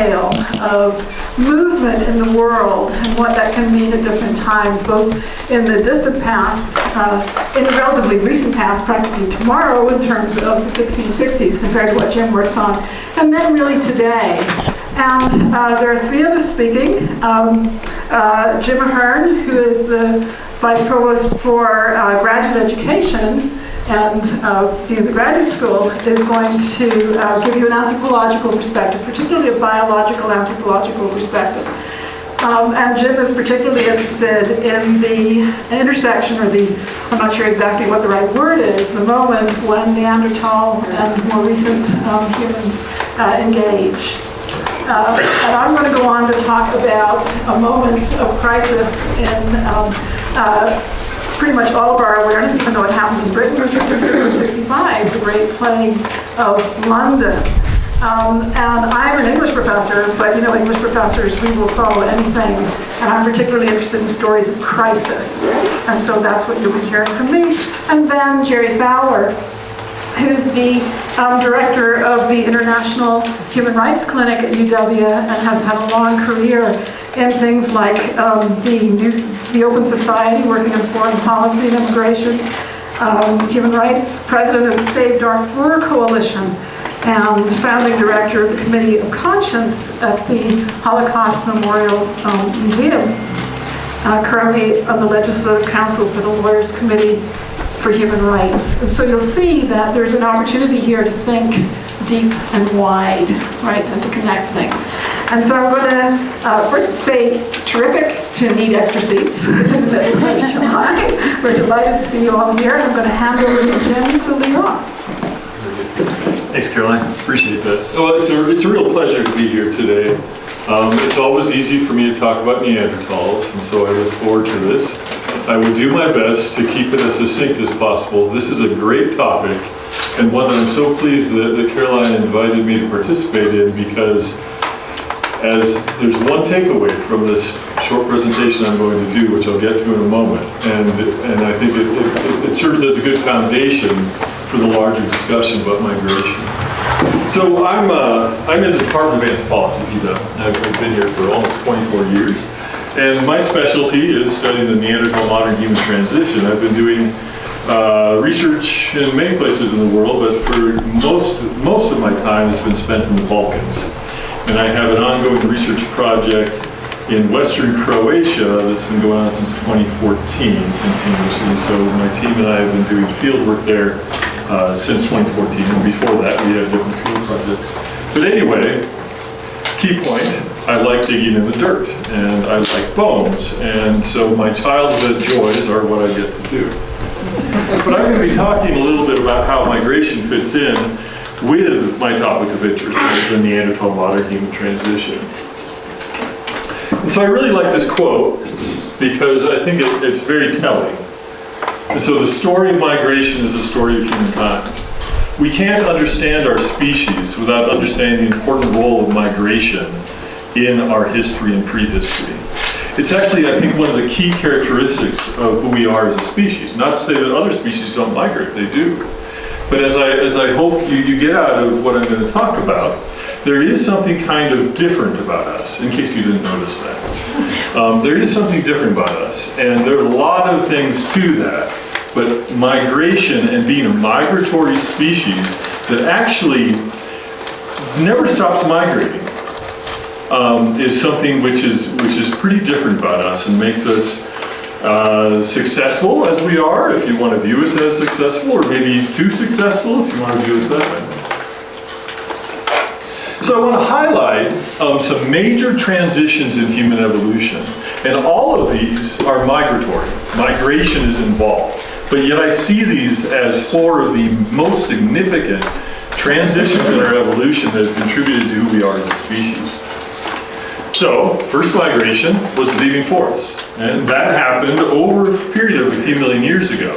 scale of movement in the world and what that can mean at different times, both in the distant past, in the relatively recent past, practically tomorrow in terms of the 1660s compared to what Jim works on, and then really today. And there are three of us speaking. Jim Ahern, who is the Vice Provost for Graduate Education and Dean of the Graduate School, is going to give you an anthropological perspective, particularly a biological anthropological perspective. And Jim is particularly interested in the intersection, or I'm not sure exactly what the right word is, the moment when Neanderthal and more recent humans engage. And I'm going to go on to talk about a moment of crisis in pretty much all of our awareness, even though it happened in Britain, which was in 1665, the Great Plague of London. And I'm an English professor, but English professors, we will follow anything. And I'm particularly interested in stories of crisis. And so that's what you'll be hearing from me. And then Jerry Fowler, who's the director of the International Human Rights Clinic at UW and has had a long career in things like the Open Society, working on foreign policy and immigration, human rights, president of the Save Darfur Coalition, and founding director of the Committee of Conscience at the Holocaust Memorial Museum, currently on the Legislative Council for the Lawyers Committee for Human Rights. And so you'll see that there's an opportunity here to think deep and wide, right, and to connect things. And so I'm going to first say terrific to need extra seats. We're delighted to see you all here. I'm going to hand over to Jim to lead off. Thanks, Caroline. Appreciate that. Well, it's a real pleasure to be here today. It's always easy for me to talk about Neanderthals, and so I look forward to this. I will do my best to keep it as succinct as possible. This is a great topic, and one that I'm so pleased that Caroline invited me to participate in, because as there's one takeaway from this short presentation I'm going to do, which I'll get to in a moment, and I think it serves as a good foundation for the larger discussion about migration. So I'm in the Department of Anthropology, I've been here for almost 24 years. And my specialty is studying the Neanderthal modern human transition. I've been doing research in many places in the world, but for most of my time has been spent in the Balkans. And I have an ongoing research project in Western Croatia that's been going on since 2014 continuously. So my team and I have been doing field work there since 2014, and before that we had different field projects. But anyway, key point, I like digging in the dirt, and I like bones, and so my childhood joys are what I get to do. But I'm going to be talking a little bit about how migration fits in with my topic of interest, which is the Neanderthal modern human transition. And so I really like this quote because I think it's very telling. And so the story of migration is the story of humankind. We can't understand our species without understanding the important role of migration in our history and prehistory. It's actually, I think, one of the key characteristics of who we are as a species. Not to say that other species don't migrate, they do. But as I hope you get out of what I'm going to talk about, there is something kind of different about us, in case you didn't notice that. There is something different about us, and there are a lot of things to that. But migration and being a migratory species that actually never stops migrating is something which is pretty different about us and makes us successful as we are, if you want to view us as successful, or maybe too successful if you want to view us that way. So I want to highlight some major transitions in human evolution, and all of these are migratory. Migration is involved, but yet I see these as four of the most significant transitions in our evolution that have contributed to who we are as a species. So, first migration was leaving forests, and that happened over a period of a few million years ago.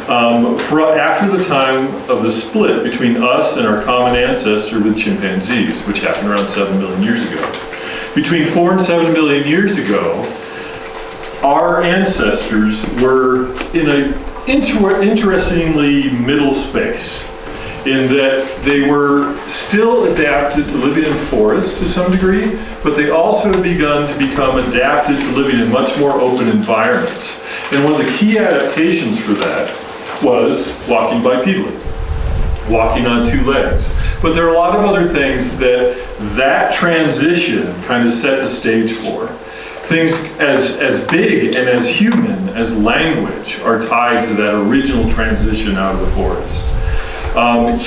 After the time of the split between us and our common ancestor, the chimpanzees, which happened around 7 million years ago. Between 4 and 7 million years ago, our ancestors were in an interestingly middle space. in that they were still adapted to living in forests to some degree, but they also had begun to become adapted to living in much more open environments. And one of the key adaptations for that was walking bipedally, walking on two legs. But there are a lot of other things that transition kind of set the stage for. Things as big and as human as language are tied to that original transition out of the forest.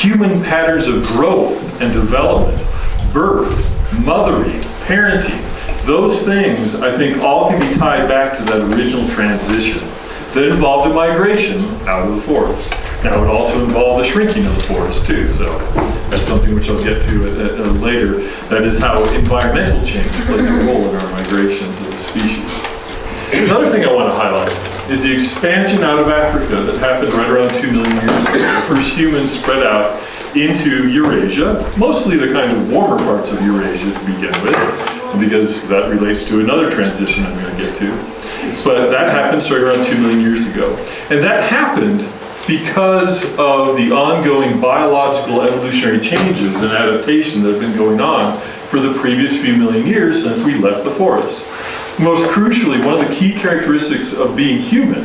Human patterns of growth and development, birth, mothering, parenting, those things I think all can be tied back to that original transition that involved a migration out of the forest. Now it also involved the shrinking of the forest too, so that's something which I'll get to later. That is how environmental change plays a role in our migrations as a species. Another thing I want to highlight is the expansion out of Africa that happened right around 2 million years ago. The first humans spread out into Eurasia, mostly the kind of warmer parts of Eurasia to begin with, because that relates to another transition I'm going to get to. But that happened starting around 2 million years ago. And that happened because of the ongoing biological evolutionary changes and adaptation that have been going on for the previous few million years since we left the forest. Most crucially, one of the key characteristics of being human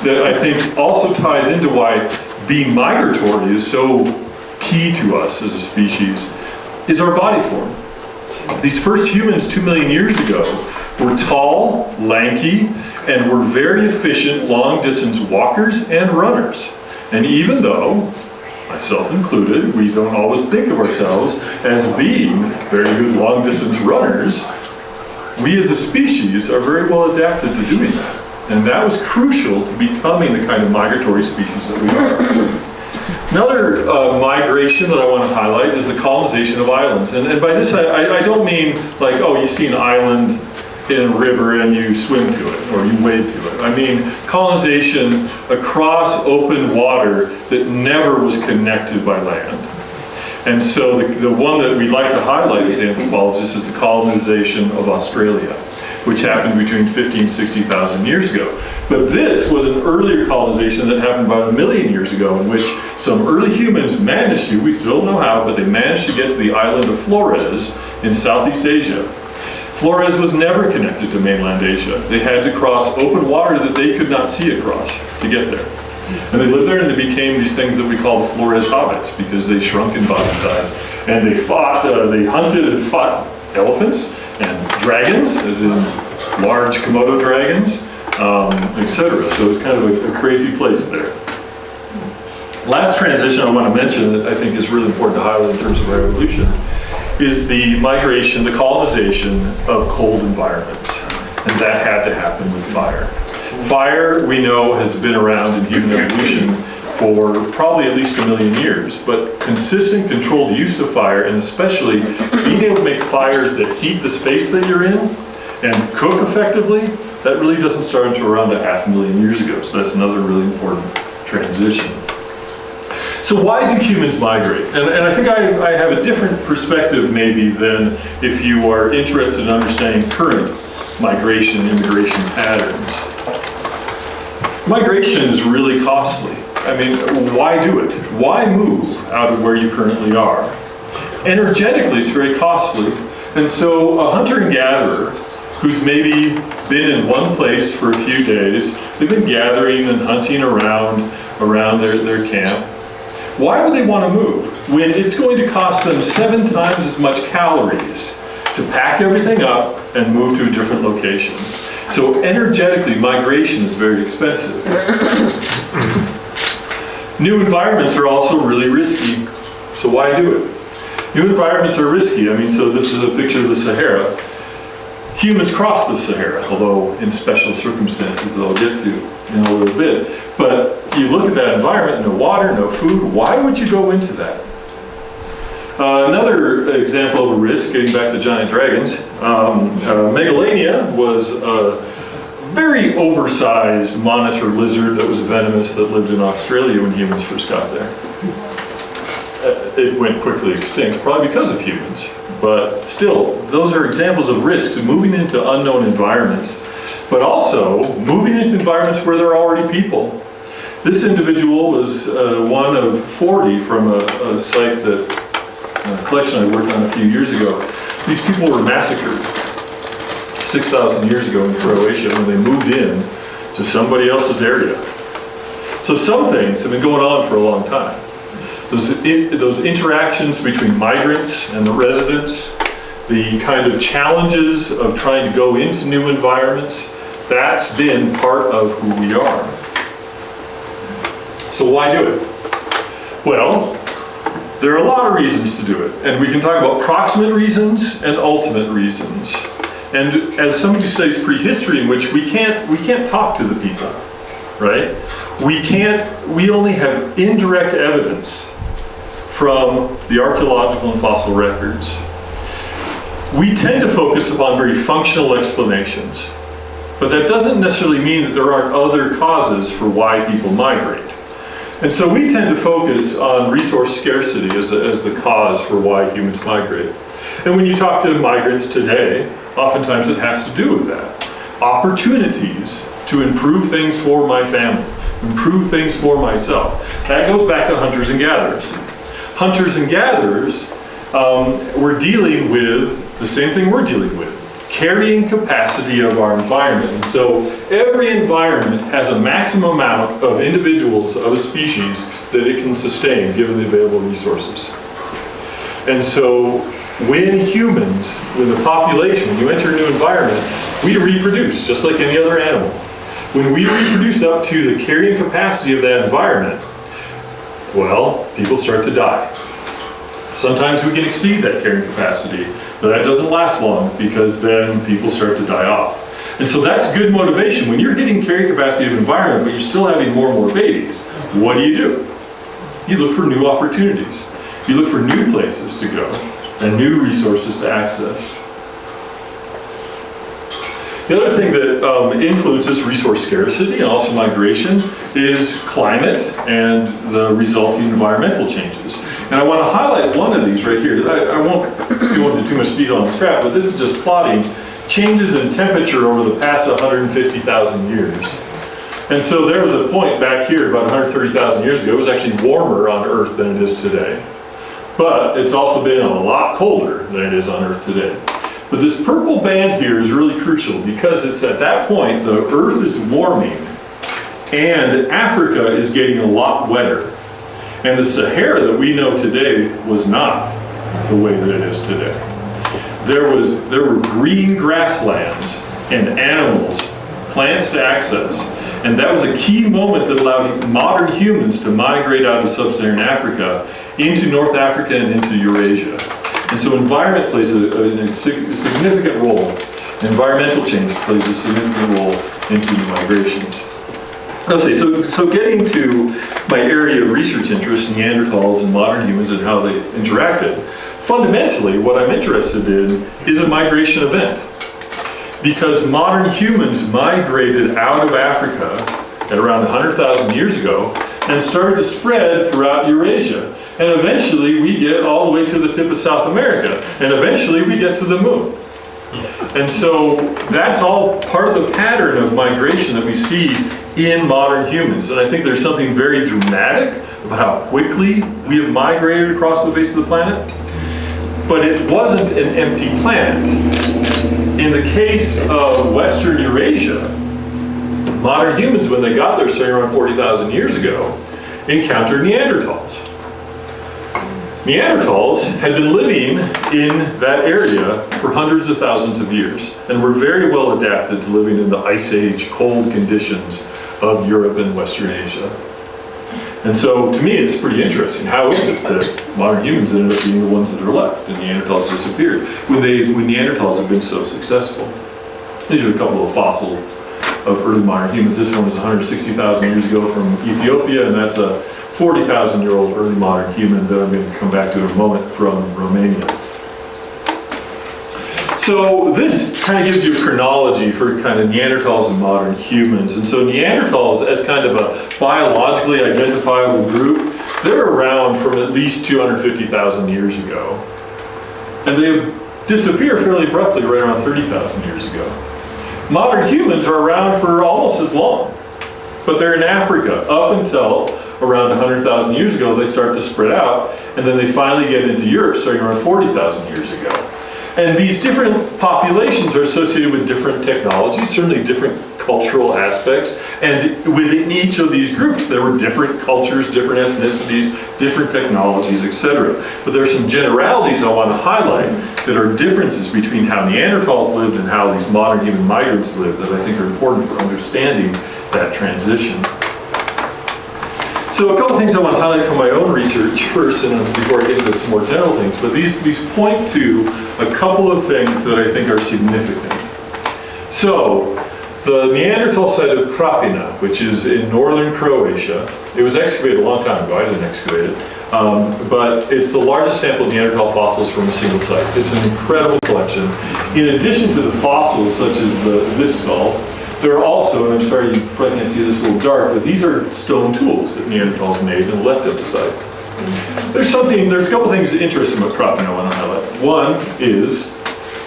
that I think also ties into why being migratory is so key to us as a species is our body form. These first humans 2 million years ago were tall, lanky, and were very efficient long-distance walkers and runners. And even though, myself included, we don't always think of ourselves as being very good long-distance runners, we as a species are very well adapted to doing that. And that was crucial to becoming the kind of migratory species that we are. Another migration that I want to highlight is the colonization of islands. And by this, I don't mean like, oh, you see an island in a river and you swim to it or you wade to it. I mean colonization across open water that never was connected by land. And so the one that we like to highlight as anthropologists is the colonization of Australia, which happened between 50 and 60,000 years ago. But this was an earlier colonization that happened about 1 million years ago, in which some early humans managed to, we still don't know how, but they managed to get to the island of Flores in Southeast Asia. Flores was never connected to mainland Asia. They had to cross open water that they could not see across to get there. And they lived there and they became these things that we call the Flores hobbits because they shrunk in body size. And they fought, they hunted and fought elephants and dragons, as in large Komodo dragons, etc. So it was kind of a crazy place there. Last transition I want to mention that I think is really important to highlight in terms of our evolution is the migration, the colonization of cold environments. And that had to happen with fire. Fire, we know, has been around in human evolution for probably at least 1 million years, but consistent controlled use of fire, and especially being able to make fires that heat the space that you're in and cook effectively, that really doesn't start until around 500,000 years ago. So that's another really important transition. So why do humans migrate? And I think I have a different perspective maybe than if you are interested in understanding current migration, immigration patterns. Migration is really costly. I mean, why do it? Why move out of where you currently are? Energetically, it's very costly. And so a hunter and gatherer who's maybe been in one place for a few days, they've been gathering and hunting around their camp. Why would they want to move when it's going to cost them 7 times as much calories to pack everything up and move to a different location? So energetically, migration is very expensive. New environments are also really risky. So why do it? New environments are risky. I mean, so this is a picture of the Sahara. Humans cross the Sahara, although in special circumstances that I'll get to in a little bit. But you look at that environment, no water, no food, why would you go into that? Another example of a risk, getting back to giant dragons, Megalania was a very oversized monitor lizard that was venomous that lived in Australia when humans first got there. It went quickly extinct, probably because of humans. But still, those are examples of risks, moving into unknown environments, but also moving into environments where there are already people. This individual was one of 40 from a site that a collection I worked on a few years ago. These people were massacred 6,000 years ago in Croatia when they moved in to somebody else's area. So some things have been going on for a long time. Those interactions between migrants and the residents, the kind of challenges of trying to go into new environments, that's been part of who we are. So why do it? Well, there are a lot of reasons to do it, and we can talk about proximate reasons and ultimate reasons. And as somebody who studies prehistory, in which we can't talk to the people, right? We only have indirect evidence from the archaeological and fossil records. We tend to focus upon very functional explanations, but that doesn't necessarily mean that there aren't other causes for why people migrate. And so we tend to focus on resource scarcity as the cause for why humans migrate. And when you talk to migrants today, oftentimes it has to do with that. Opportunities to improve things for my family, improve things for myself. That goes back to hunters and gatherers. Hunters and gatherers were dealing with the same thing we're dealing with. Carrying capacity of our environment. And so every environment has a maximum amount of individuals of a species that it can sustain given the available resources. And so when the population, when you enter a new environment, we reproduce just like any other animal. When we reproduce up to the carrying capacity of that environment, well, people start to die. Sometimes we can exceed that carrying capacity, but that doesn't last long because then people start to die off. And so that's good motivation. When you're hitting carrying capacity of environment, but you're still having more and more babies, what do? You look for new opportunities. You look for new places to go and new resources to access. The other thing that influences resource scarcity and also migration is climate and the resulting environmental changes. And I want to highlight one of these right here. I won't go into too much detail on this graph, but this is just plotting changes in temperature over the past 150,000 years. And so there was a point back here about 130,000 years ago. It was actually warmer on Earth than it is today. But it's also been a lot colder than it is on Earth today. But this purple band here is really crucial because it's at that point the Earth is warming and Africa is getting a lot wetter. And the Sahara that we know today was not the way that it is today. There were green grasslands and animals, plants to access. And that was a key moment that allowed modern humans to migrate out of sub-Saharan Africa into North Africa and into Eurasia. And so environment plays a significant role. Environmental change plays a significant role in human migrations. Okay, so getting to my area of research interest, Neanderthals and modern humans and how they interacted, fundamentally what I'm interested in is a migration event. Because modern humans migrated out of Africa at around 100,000 years ago and started to spread throughout Eurasia. And eventually we get all the way to the tip of South America. And eventually we get to the moon. And so that's all part of the pattern of migration that we see in modern humans. And I think there's something very dramatic about how quickly we have migrated across the face of the planet. But it wasn't an empty planet. In the case of Western Eurasia, modern humans, when they got there, say around 40,000 years ago, encountered Neanderthals. Neanderthals had been living in that area for hundreds of thousands of years and were very well adapted to living in the Ice Age cold conditions of Europe and Western Asia. And so to me it's pretty interesting. How is it that modern humans ended up being the ones that are left and Neanderthals disappeared when Neanderthals have been so successful? These are a couple of fossils of early modern humans. This one was 160,000 years ago from Ethiopia, and that's a 40,000-year-old early modern human that I'm going to come back to in a moment from Romania. So this kind of gives you a chronology for kind of Neanderthals and modern humans. And so Neanderthals, as kind of a biologically identifiable group, they're around from at least 250,000 years ago. And they disappear fairly abruptly right around 30,000 years ago. Modern humans are around for almost as long. but they're in Africa up until around 100,000 years ago. They start to spread out, and then they finally get into Europe starting around 40,000 years ago. And these different populations are associated with different technologies, certainly different cultural aspects, and within each of these groups there were different cultures, different ethnicities, different technologies, etc. But there are some generalities I want to highlight that are differences between how Neanderthals lived and how these modern human migrants lived that I think are important for understanding that transition. So a couple things I want to highlight from my own research first, and before I get into some more general things, but these point to a couple of things that I think are significant. So, the Neanderthal site of Krapina, which is in northern Croatia, it was excavated a long time ago, I didn't excavate it, but it's the largest sample of Neanderthal fossils from a single site. It's an incredible collection. In addition to the fossils, such as this skull, there are also, and I'm sorry you probably can't see this a little dark, but these are stone tools that Neanderthals made and left at the site. There's a couple things interesting about Krapina I want to highlight. One is,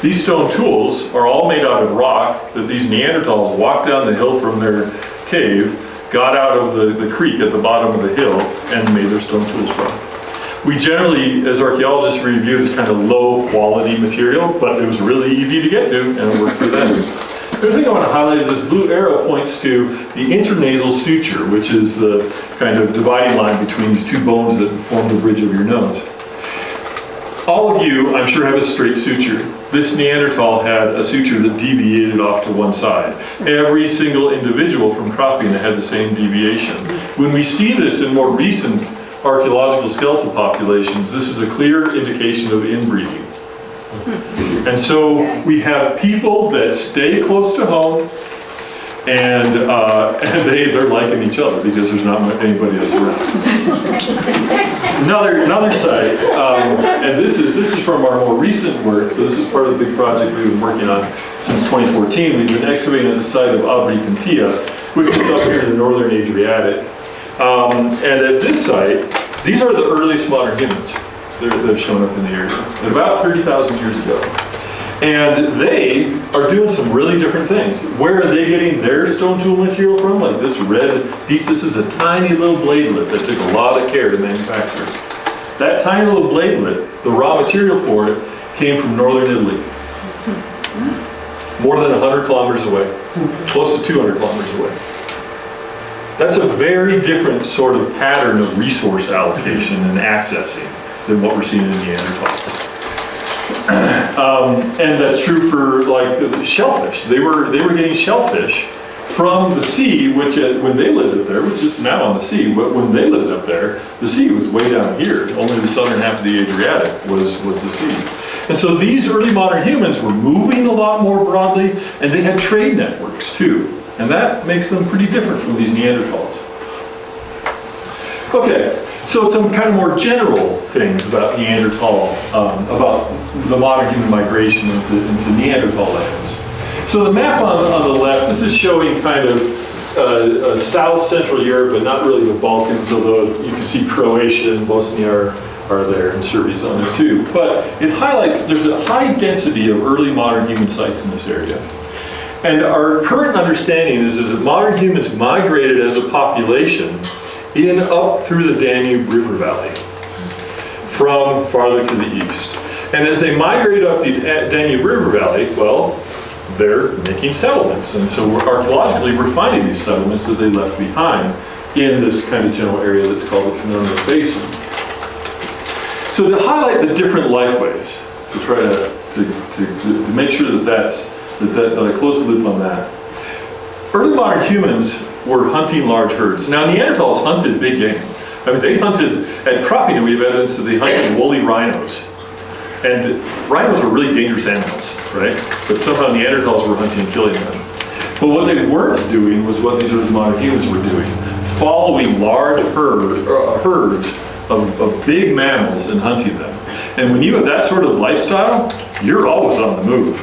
these stone tools are all made out of rock that these Neanderthals walked down the hill from their cave, got out of the creek at the bottom of the hill, and made their stone tools from. We generally, as archaeologists, review it as kind of low quality material, but it was really easy to get to, and it worked for them. The other thing I want to highlight is this blue arrow points to the intranasal suture, which is the kind of dividing line between these two bones that form the bridge of your nose. All of you, I'm sure, have a straight suture. This Neanderthal had a suture that deviated off to one side. Every single individual from Krapina had the same deviation. When we see this in more recent archaeological skeletal populations, this is a clear indication of inbreeding. And so we have people that stay close to home, and they're liking each other because there's not anybody else around. Another site, and this is from our more recent work. So this is part of the big project we've been working on since 2014. We've been excavating at the site of Ahern, which is up here in the northern Adriatic. And at this site, these are the earliest modern humans that have shown up in the area, at about 30,000 years ago. And they are doing some really different things. Where are they getting their stone tool material from? Like this red piece, this is a tiny little bladelet that took a lot of care to manufacture. That tiny little bladelet, the raw material for it, came from northern Italy. More than 100 kilometers away, close to 200 kilometers away. That's a very different sort of pattern of resource allocation and accessing than what we're seeing in Neanderthals. And that's true for like shellfish. They were getting shellfish from the sea, which when they lived up there, which is now on the sea, but when they lived up there, the sea was way down here. Only the southern half of the Adriatic was the sea. And so these early modern humans were moving a lot more broadly, and they had trade networks too. And that makes them pretty different from these Neanderthals. Okay. So some kind of more general things about Neanderthal, about the modern human migration into Neanderthal lands. So the map on the left, this is showing kind of South Central Europe, but not really the Balkans, although you can see Croatia and Bosnia are there, and Serbia's on there too. But it highlights there's a high density of early modern human sites in this area. And our current understanding is that modern humans migrated as a population up through the Danube River Valley, from farther to the east. And as they migrate up the Danube River Valley, well, they're making settlements. And so archaeologically, we're finding these settlements that they left behind in this kind of general area that's called the Canonical Basin. So to highlight the different lifeways, to try to make sure that I close the loop on that. Early modern humans were hunting large herds. Now Neanderthals hunted big game. I mean, they hunted, at Krapina we have evidence that they hunted woolly rhinos. And rhinos are really dangerous animals, right? But somehow Neanderthals were hunting and killing them. But what they weren't doing was what these early modern humans were doing. Following large herds of big mammals and hunting them. And when you have that sort of lifestyle, you're always on the move.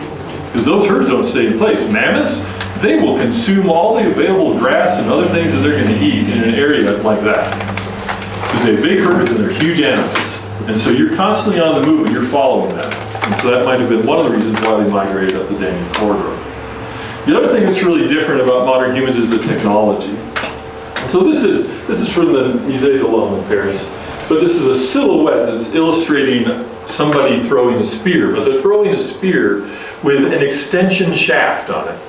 Because those herds don't stay in place. Mammoths, they will consume all the available grass and other things that they're going to eat in an area like that. Because they have big herds and they're huge animals. And so you're constantly on the move and you're following them. And so that might have been one of the reasons why they migrated up the Danube corridor. The other thing that's really different about modern humans is the technology. So this is from the Musée de l'Homme in Paris, but this is a silhouette that's illustrating somebody throwing a spear, but they're throwing a spear with an extension shaft on it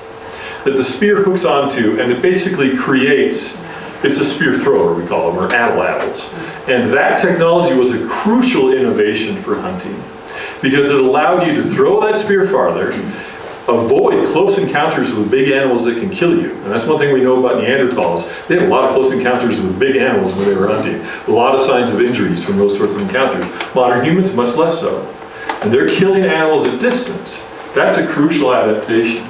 that the spear hooks onto, and it basically creates, it's a spear thrower, we call them, or atlatls. And that technology was a crucial innovation for hunting because it allowed you to throw that spear farther, avoid close encounters with big animals that can kill you. And that's one thing we know about Neanderthals. They had a lot of close encounters with big animals when they were hunting. A lot of signs of injuries from those sorts of encounters. Modern humans, much less so. And they're killing animals at distance. That's a crucial adaptation.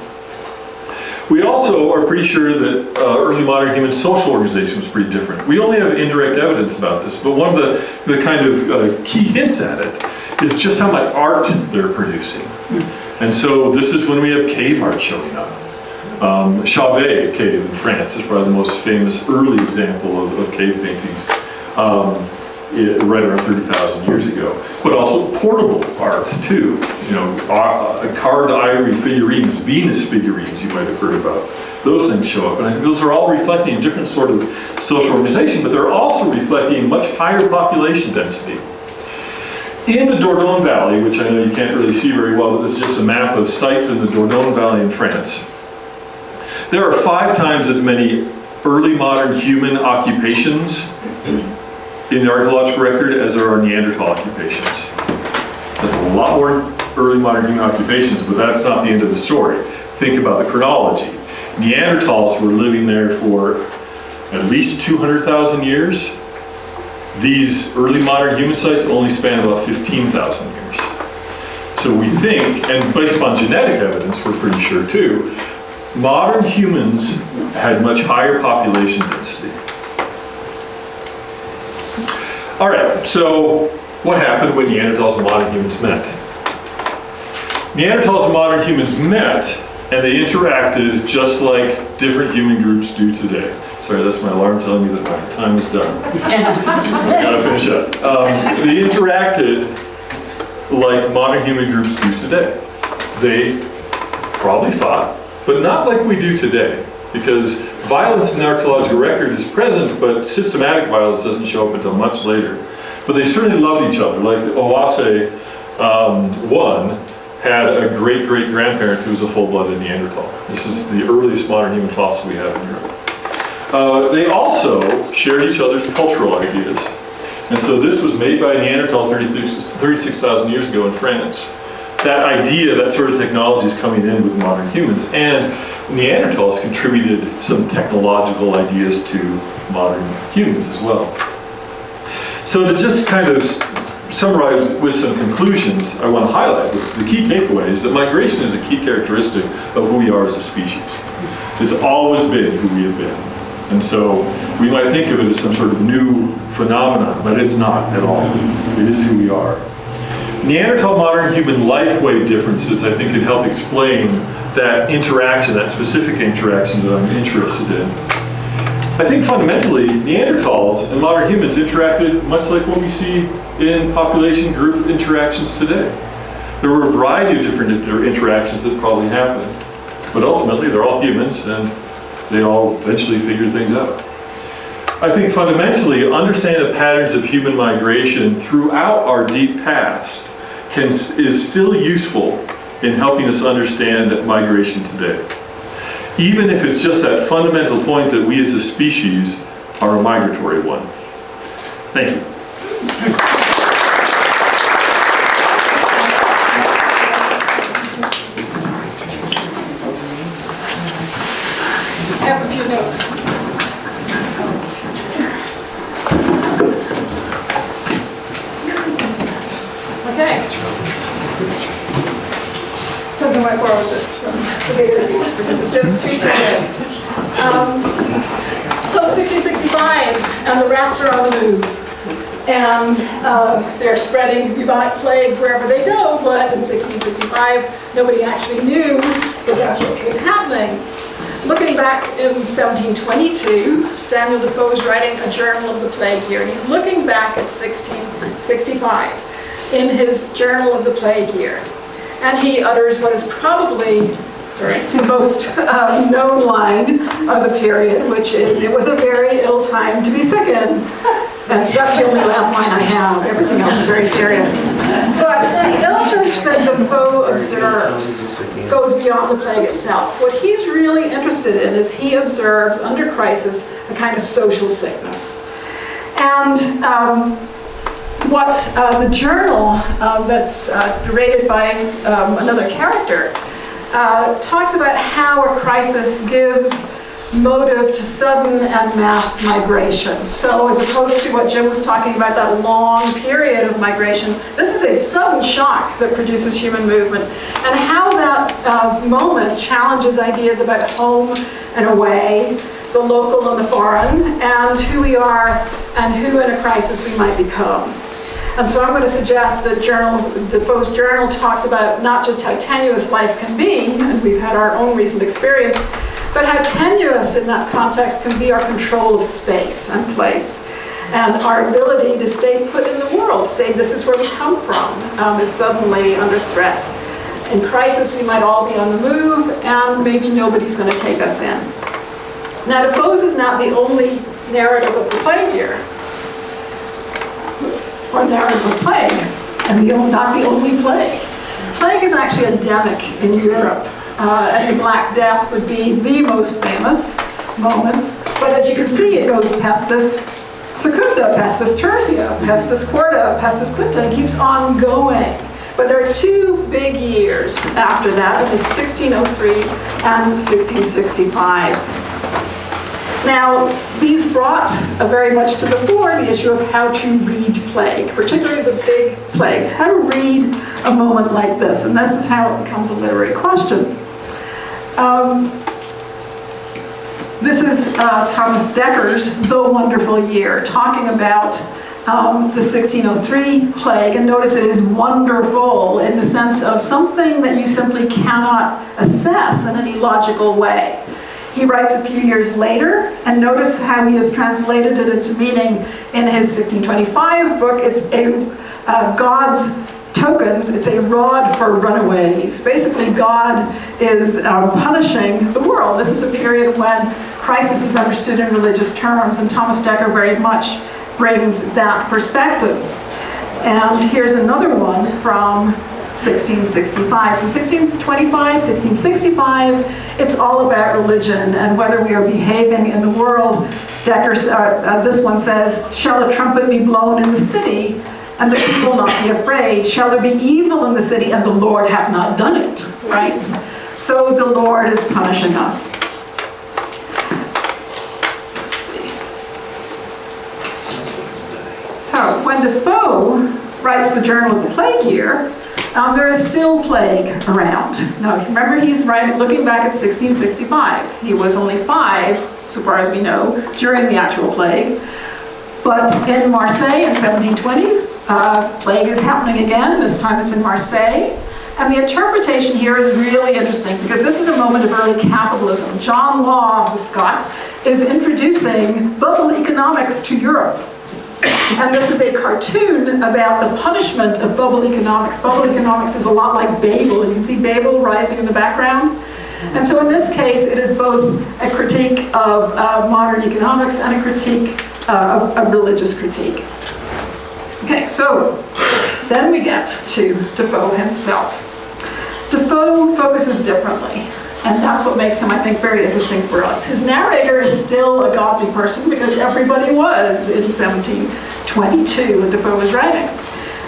We also are pretty sure that early modern human social organization was pretty different. We only have indirect evidence about this, but one of the kind of key hints at it is just how much art they're producing. And so this is when we have cave art showing up. Chauvet cave in France is probably the most famous early example of cave paintings, right around 30,000 years ago. But also portable art too. You know, carved ivory figurines, Venus figurines you might have heard about. Those things show up, and I think those are all reflecting a different sort of social organization, but they're also reflecting much higher population density. In the Dordogne Valley, which I know you can't really see very well, but this is just a map of sites in the Dordogne Valley in France, there are 5 times as many early modern human occupations in the archaeological record as there are Neanderthal occupations. There's a lot more early modern human occupations, but that's not the end of the story. Think about the chronology. Neanderthals were living there for at least 200,000 years. These early modern human sites only span about 15,000 years. So we think, and based upon genetic evidence, we're pretty sure too, modern humans had much higher population density. All right, so what happened when Neanderthals and modern humans met? Neanderthals and modern humans met, and they interacted just like different human groups do today. Sorry, that's my alarm telling me that my time is done. So I gotta finish up. They interacted like modern human groups do today. They probably fought, but not like we do today, because violence in the archaeological record is present, but systematic violence doesn't show up until much later. But they certainly loved each other. Like Oase one had a great-great-grandparent who was a full-blooded Neanderthal. This is the earliest modern human fossil we have in Europe. They also shared each other's cultural ideas. And so this was made by a Neanderthal 36,000 years ago in France. That idea, that sort of technology is coming in with modern humans, and Neanderthals contributed some technological ideas to modern humans as well. So to just kind of summarize with some conclusions, I want to highlight the key takeaway is that migration is a key characteristic of who we are as a species. It's always been who we have been. And so we might think of it as some sort of new phenomenon, but it's not at all. It is who we are. Neanderthal modern human life wave differences, I think, can help explain that interaction, that specific interaction that I'm interested in. I think fundamentally, Neanderthals and modern humans interacted much like what we see in population group interactions today. There were a variety of different interactions that probably happened, but ultimately they're all humans and they all eventually figured things out. I think fundamentally, understanding the patterns of human migration throughout our deep past is still useful in helping us understand migration today. Even if it's just that fundamental point that we as a species are a migratory one. Thank you. I have a few notes. Okay. Something might borrow this from the bigger piece because it's just too big. So 1665, and the rats are on the move. And they're spreading bubonic plague wherever they go, but in 1665, nobody actually knew that that's what was happening. Looking back in 1722, Daniel Defoe is writing a journal of the plague year, and he's looking back at 1665 in his journal of the plague year. And he utters what is probably the most known line of the period, which is, "It was a very ill time to be sick in." And that's the only laugh line I have. Everything else is very serious. But the illness that Defoe observes goes beyond the plague itself. What he's really interested in is he observes, under crisis, a kind of social sickness. And what the journal that's narrated by another character talks about how a crisis gives motive to sudden and mass migration. So as opposed to what Jim was talking about, that long period of migration, this is a sudden shock that produces human movement, and how that moment challenges ideas about home and away, the local and the foreign, and who we are and who in a crisis we might become. And so I'm going to suggest that Defoe's journal talks about not just how tenuous life can be, and we've had our own recent experience, but how tenuous in that context can be our control of space and place, and our ability to stay put in the world, say this is where we come from, is suddenly under threat. In crisis, we might all be on the move, and maybe nobody's going to take us in. Now, Defoe's is not the only narrative of the plague year. Or narrative of plague, and not the only plague. Plague is actually endemic in Europe, and the Black Death would be the most famous moment. But as you can see, it goes pestis secunda, pestis tertia, pestis quarta, pestis quinta, and keeps on going. But there are two big years after that, it was 1603 and 1665. Now, these brought very much to the fore the issue of how to read plague, particularly the big plagues, how to read a moment like this, and this is how it becomes a literary question. This is Thomas Decker's The Wonderful Year, talking about the 1603 plague, and notice it is wonderful in the sense of something that you simply cannot assess in any logical way. He writes a few years later, and notice how he has translated it into meaning in his 1625 book. It's God's tokens, it's a rod for runaways. Basically, God is punishing the world. This is a period when crisis is understood in religious terms, and Thomas Dekker very much brings that perspective. And here's another one from 1665. So 1625, 1665, it's all about religion and whether we are behaving in the world. Decker's, this one says, "Shall a trumpet be blown in the city, and the people not be afraid? Shall there be evil in the city, and the Lord hath not done it?" Right? So the Lord is punishing us. So when Defoe writes the Journal of the Plague Year, there is still plague around. Now, remember, he's looking back at 1665. He was only 5, so far as we know, during the actual plague. But in Marseille in 1720, plague is happening again. This time it's in Marseille. And the interpretation here is really interesting because this is a moment of early capitalism. John Law, the Scot, is introducing bubble economics to Europe. And this is a cartoon about the punishment of bubble economics. Bubble economics is a lot like Babel. You can see Babel rising in the background. And so in this case, it is both a critique of modern economics and a critique, a religious critique. Okay, so then we get to Defoe himself. Defoe focuses differently. And that's what makes him, I think, very interesting for us. His narrator is still a godly person because everybody was in 1722 when Defoe was writing.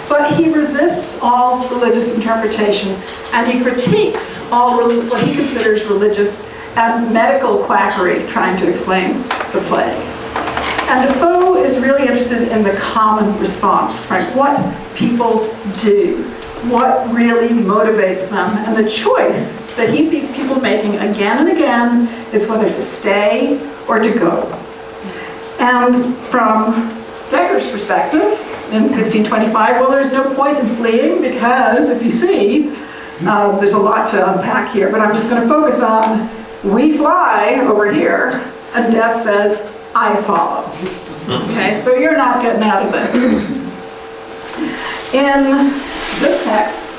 But he resists all religious interpretation, and he critiques all what he considers religious and medical quackery trying to explain the plague. And Defoe is really interested in the common response, right? What people do, what really motivates them, and the choice that he sees people making again and again is whether to stay or to go. And from Decker's perspective, in 1625, well, there's no point in fleeing because, if you see, there's a lot to unpack here, but I'm just going to focus on we fly over here, and death says, I follow. Okay, so you're not getting out of this. In this text,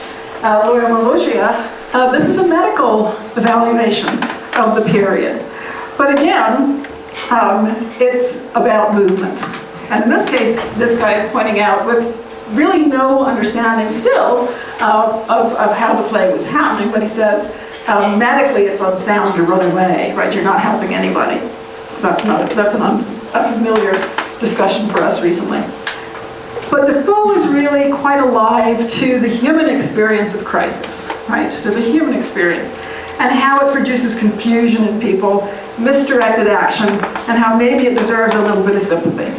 Loyola This is a medical evaluation of the period. But again, it's about movement. And in this case, this guy is pointing out with really no understanding still of how the plague was happening, but he says, medically it's unsound to run away, right? You're not helping anybody. So that's an unfamiliar discussion for us recently. But Defoe is really quite alive to the human experience of crisis, right? To the human experience, and how it produces confusion in people, misdirected action, and how maybe it deserves a little bit of sympathy.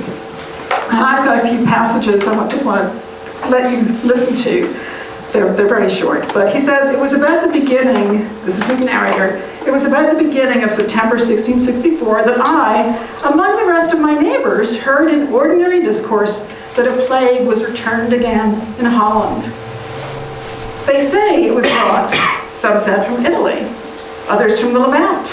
And I've got a few passages I just want to let you listen to. They're very short, but he says, it was about the beginning, this is his narrator, it was about the beginning of September 1664 that I, among the rest of my neighbors, heard in ordinary discourse that a plague was returned again in Holland. They say it was brought, some said from Italy, others from the Levant,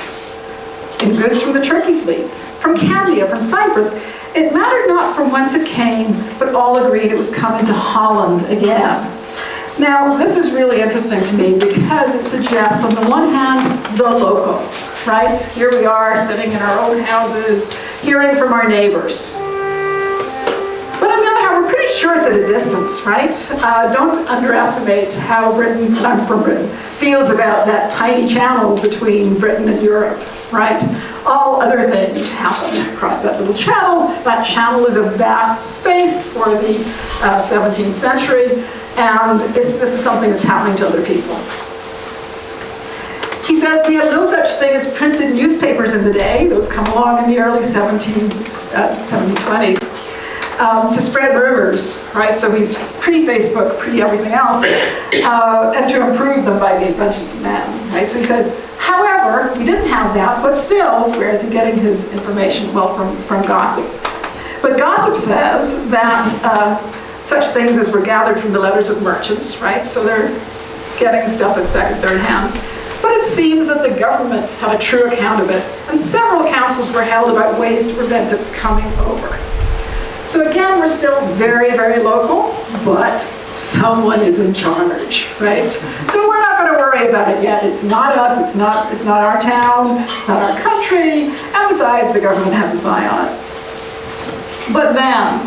in goods from the Turkey fleet, from Candia, from Cyprus. It mattered not from whence it came, but all agreed it was coming to Holland again. Now, this is really interesting to me because it suggests, on the one hand, the local, right? Here we are sitting in our own houses, hearing from our neighbors. But on the other hand, we're pretty sure it's at a distance, right? Don't underestimate how Britain, I'm from Britain, feels about that tiny channel between Britain and Europe, right? All other things happen across that little channel. That channel is a vast space for the 17th century, and this is something that's happening to other people. He says, we have no such thing as printed newspapers in the day, those come along in the early 1720s, to spread rumors, right? So he's pre-Facebook, pre-everything else, and to improve them by the inventions of man, right? So he says, however, we didn't have that, but still, where is he getting his information? Well, from gossip. But gossip says that such things as were gathered from the letters of merchants, right? So they're getting stuff at second, third hand. But it seems that the government had a true account of it, and several councils were held about ways to prevent its coming over. So again, we're still very, very local, but someone is in charge, right? So we're not going to worry about it yet. It's not us, it's not our town, it's not our country, and besides, the government has its eye on it. But then,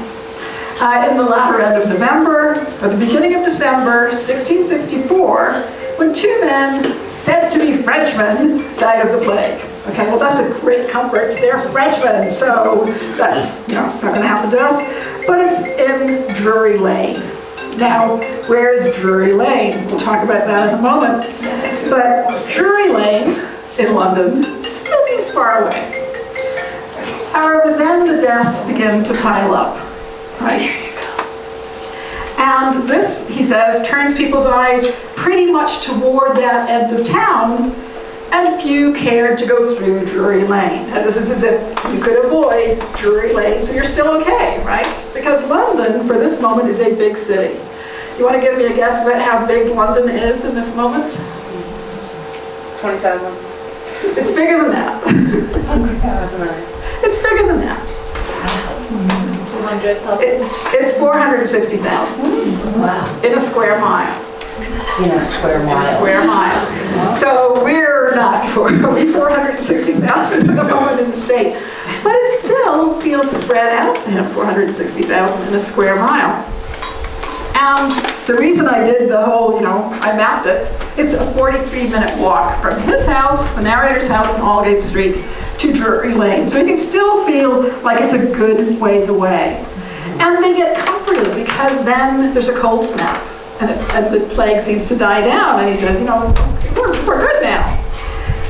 in the latter end of November, or the beginning of December, 1664, when two men, said to be Frenchmen, died of the plague. Okay, well that's a great comfort. They're Frenchmen, so that's not going to happen to us. But it's in Drury Lane. Now, where is Drury Lane? We'll talk about that in a moment. But Drury Lane in London still seems far away. However, then the deaths begin to pile up, right? And this, he says, turns people's eyes pretty much toward that end of town, and few cared to go through Drury Lane. And this is as if you could avoid Drury Lane, so you're still okay, right? Because London, for this moment, is a big city. You want to give me a guess about how big London is in this moment? 20,000. It's bigger than that. 100,000. It's bigger than that. 200,000. It's 460,000 Wow. in a square mile. In a square mile. In a square mile. So we're not 460,000 at the moment in the state. But it still feels spread out to him, 460,000 in a square mile. And the reason I did the whole, I mapped it, it's a 43-minute walk from his house, the narrator's house in Aldgate Street, to Drury Lane. So you can still feel like it's a good ways away. And they get comforted because then there's a cold snap and the plague seems to die down. And he says, we're good now.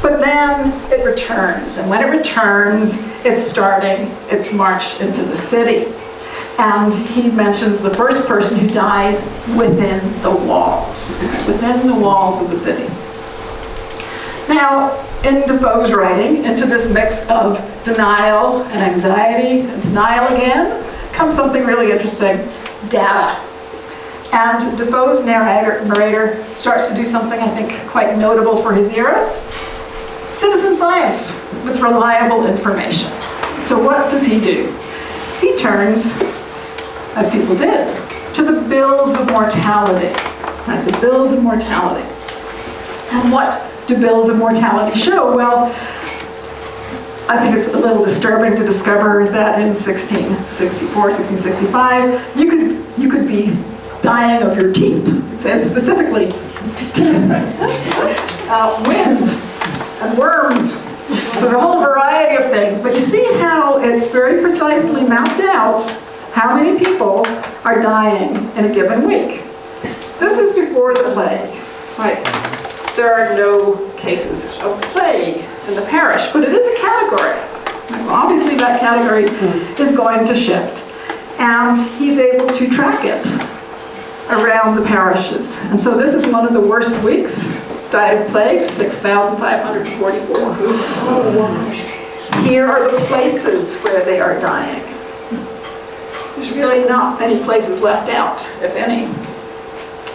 But then it returns. And when it returns, it's starting its march into the city. And he mentions the first person who dies within the walls of the city. Now, in Defoe's writing, into this mix of denial and anxiety, and denial again, comes something really interesting, data. And Defoe's narrator starts to do something I think quite notable for his era. Citizen science with reliable information. So what does he do? He turns, as people did, to the bills of mortality. Right, the bills of mortality. And what do bills of mortality show? Well, I think it's a little disturbing to discover that in 1664, 1665, you could be dying of your teeth. It says specifically, wind and worms. So there's a whole variety of things, but you see how it's very precisely mapped out how many people are dying in a given week. This is before the plague, right? There are no cases of plague in the parish, but it is a category. Obviously that category is going to shift, and he's able to track it around the parishes. And so this is one of the worst weeks. Died of plague, 6,544. Here are the places where they are dying. There's really not many places left out, if any.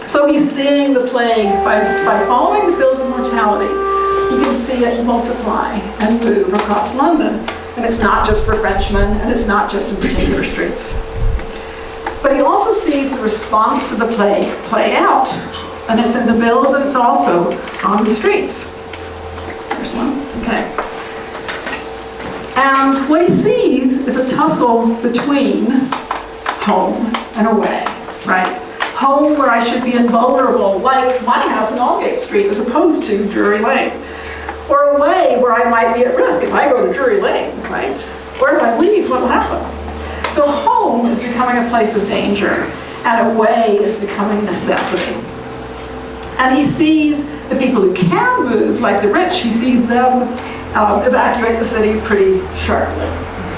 So he's seeing the plague by following the bills of mortality. He can see it multiply and move across London. And it's not just for Frenchmen, and it's not just in particular streets. But he also sees the response to the plague play out. And it's in the bills, and it's also on the streets. There's one, okay. And what he sees is a tussle between home and away, right? Home where I should be invulnerable, like my house in Aldgate Street, as opposed to Drury Lane. Or away where I might be at risk if I go to Drury Lane, right? Or if I leave, what will happen? So home is becoming a place of danger, and away is becoming necessity. And he sees the people who can move, like the rich, he sees them evacuate the city pretty sharply,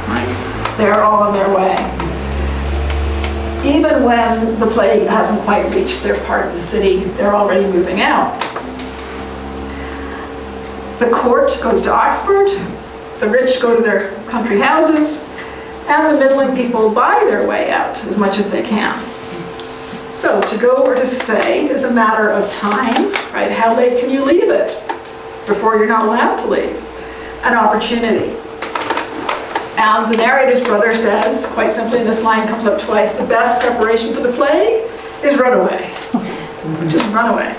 right? They're all on their way. Even when the plague hasn't quite reached their part of the city, they're already moving out. The court goes to Oxford, the rich go to their country houses, and the middling people buy their way out as much as they can. So to go or to stay is a matter of time, right? How late can you leave it before you're not allowed to leave? An opportunity. And the narrator's brother says, quite simply, and this line comes up twice, the best preparation for the plague is run away. Just run away.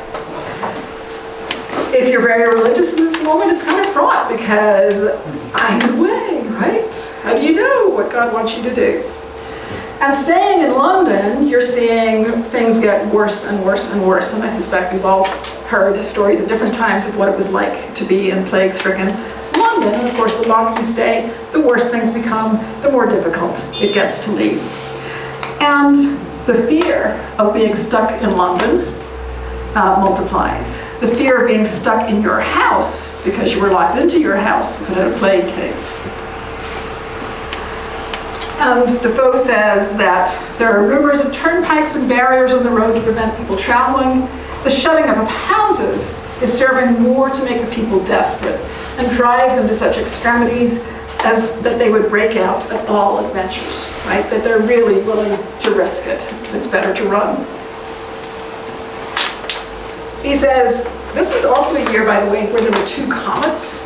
If you're very religious in this moment, it's kind of fraught because either way, right? How do you know what God wants you to do? And staying in London, you're seeing things get worse and worse and worse. And I suspect we've all heard stories at different times of what it was like to be in plague-stricken London. And of course, the longer you stay, the worse things become, the more difficult it gets to leave. And the fear of being stuck in London multiplies. The fear of being stuck in your house because you were locked into your house in a plague case. And Defoe says that there are rumors of turnpikes and barriers on the road to prevent people traveling. The shutting up of houses is serving more to make the people desperate and drive them to such extremities as that they would break out at all adventures, right? That they're really willing to risk it. It's better to run. He says, this was also a year, by the way, where there were 2 comets.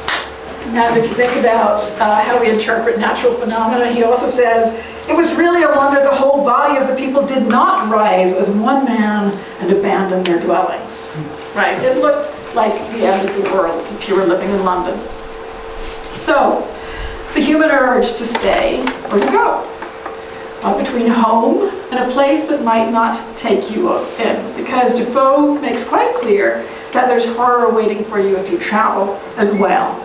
And if you think about how we interpret natural phenomena, he also says, it was really a wonder the whole body of the people did not rise as one man and abandon their dwellings. Right? It looked like the end of the world if you were living in London. So, the human urge to stay or to go. Between home and a place that might not take you in. Because Defoe makes quite clear that there's horror waiting for you if you travel as well.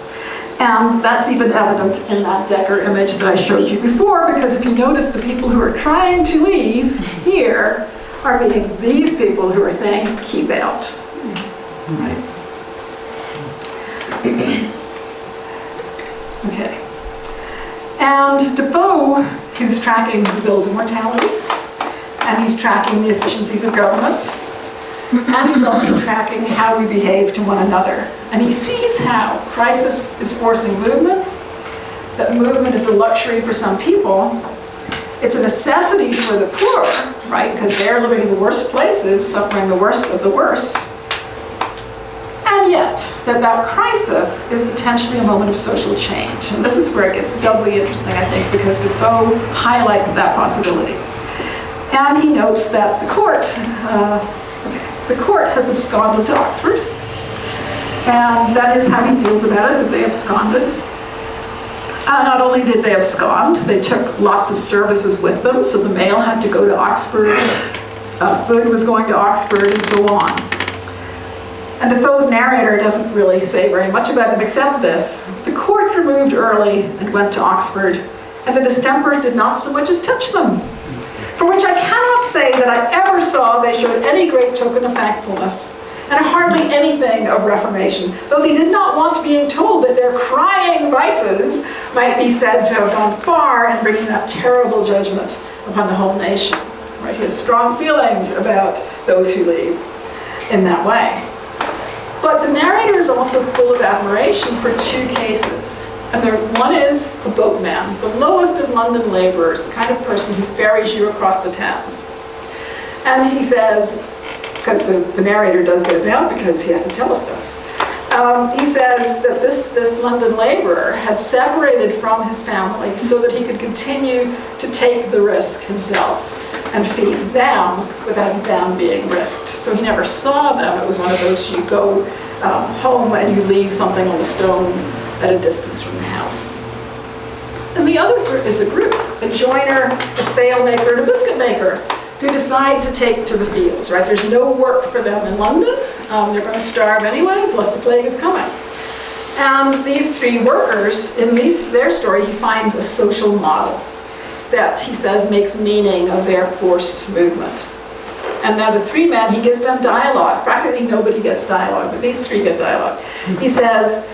And that's even evident in that Decker image that I showed you before, because if you notice, the people who are trying to leave here are meeting these people who are saying, keep out. Right? Okay. And Defoe, who's tracking the bills of mortality, and he's tracking the efficiencies of government, and he's also tracking how we behave to one another. And he sees how crisis is forcing movement, that movement is a luxury for some people. It's a necessity for the poor, right? Because they're living in the worst places, suffering the worst of the worst. And yet, that crisis is potentially a moment of social change. And this is where it gets doubly interesting, I think, because Defoe highlights that possibility. And he notes that the court has absconded to Oxford. And that is how he feels about it, that they absconded. Not only did they abscond, they took lots of services with them, so the mail had to go to Oxford, food was going to Oxford, and so on. And Defoe's narrator doesn't really say very much about it except this. The court removed early and went to Oxford, and the distemper did not so much as touch them. For which I cannot say that I ever saw they showed any great token of thankfulness, and hardly anything of reformation, though they did not want being told that their crying vices might be said to have gone far in bringing that terrible judgment upon the whole nation. Right? He has strong feelings about those who leave in that way. But the narrator is also full of admiration for two cases. And one is a boatman. He's the lowest of London laborers, the kind of person who ferries you across the Thames. And he says, because the narrator does get it out because he has to tell us stuff. He says that this London laborer had separated from his family so that he could continue to take the risk himself and feed them without them being risked. So he never saw them. It was one of those, you go home and you leave something on the stone at a distance from the house. And the other group is a group, a joiner, a sailmaker, and a biscuit maker, who decide to take to the fields, right? There's no work for them in London. They're going to starve anyway, plus the plague is coming. And these three workers, in their story, he finds a social model that he says makes meaning of their forced movement. And now the three men, he gives them dialogue. Practically nobody gets dialogue, but these three get dialogue. He says,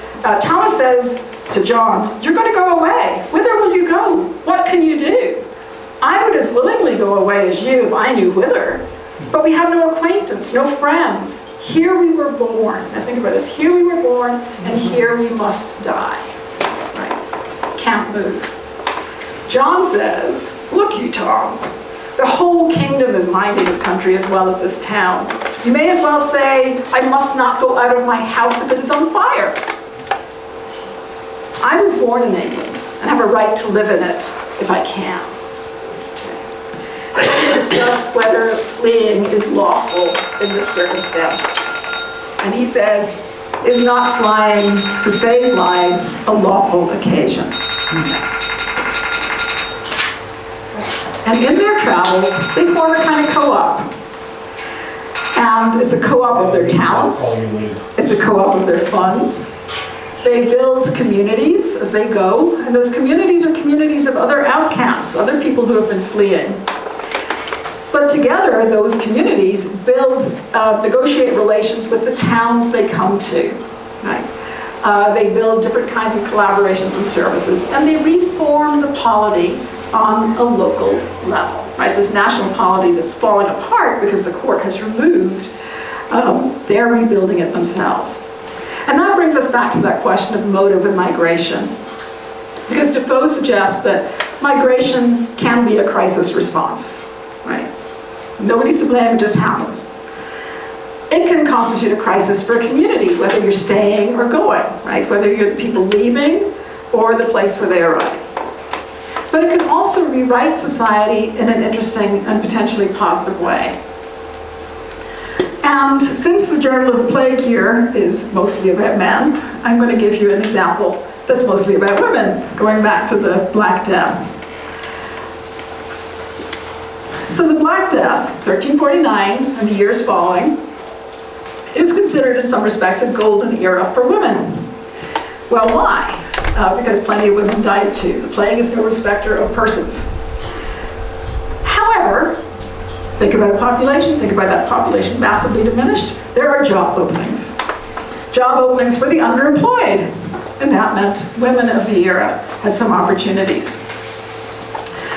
Thomas says to John, "You're going to go away. Whither will you go? What can you do? I would as willingly go away as you if I knew whither. But we have no acquaintance, no friends. Here we were born." Now think about this. Here we were born, and here we must die. Right? Can't move. John says, "Look you, Tom, the whole kingdom is my native country as well as this town. You may as well say, I must not go out of my house if it is on fire. I was born in England and have a right to live in it if I can." We discuss whether fleeing is lawful in this circumstance. And he says, "Is not flying to save lives a lawful occasion?" And in their travels, they form a kind of co-op. And it's a co-op of their talents. It's a co-op of their funds. They build communities as they go, and those communities are communities of other outcasts, other people who have been fleeing. But together, those communities negotiate relations with the towns they come to. Right? They build different kinds of collaborations and services, and they reform the polity on a local level. Right? This national polity that's falling apart because the court has removed, they're rebuilding it themselves. And that brings us back to that question of motive and migration. Because Defoe suggests that migration can be a crisis response. Right? Nobody's to blame, it just happens. It can constitute a crisis for a community, whether you're staying or going, right? Whether you're the people leaving or the place where they arrive. But it can also rewrite society in an interesting and potentially positive way. And since the Journal of the Plague year is mostly about men, I'm going to give you an example that's mostly about women, going back to the Black Death. So the Black Death, 1349, and the years following, is considered in some respects a golden era for women. Well, why? Because plenty of women died too. The plague is no respecter of persons. However, think about a population, think about that population massively diminished. There are job openings. Job openings for the underemployed. And that meant women of the era had some opportunities.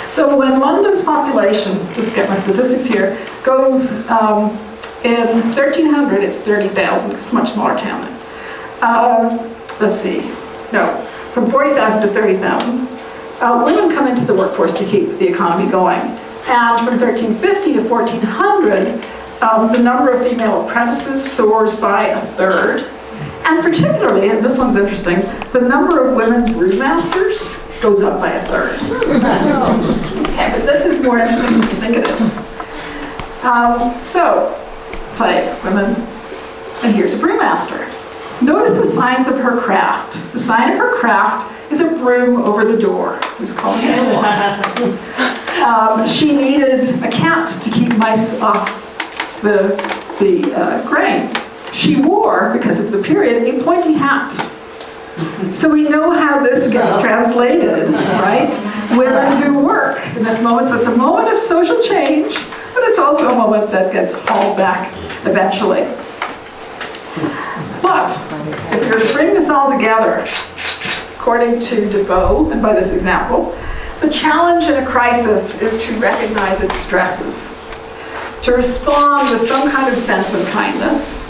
So when London's population, just get my statistics here, goes in 1300, it's 30,000, it's a much smaller town then. Let's see, no, from 40,000 to 30,000, women come into the workforce to keep the economy going. And from 1350 to 1400, the number of female apprentices soars by a third. And particularly, and this one's interesting, the number of women brewmasters goes up by a third. Okay, but this is more interesting than you think it is. So, plague, women, and here's a brewmaster. Notice the signs of her craft. The sign of her craft is a broom over the door. It's called she needed a cat to keep mice off the grain. She wore, because of the period, a pointy hat. So we know how this gets translated, right? Women who work in this moment. So it's a moment of social change, but it's also a moment that gets hauled back eventually. But if you're to bring this all together, according to Defoe, and by this example, the challenge in a crisis is to recognize its stresses, to respond with some kind of sense of kindness,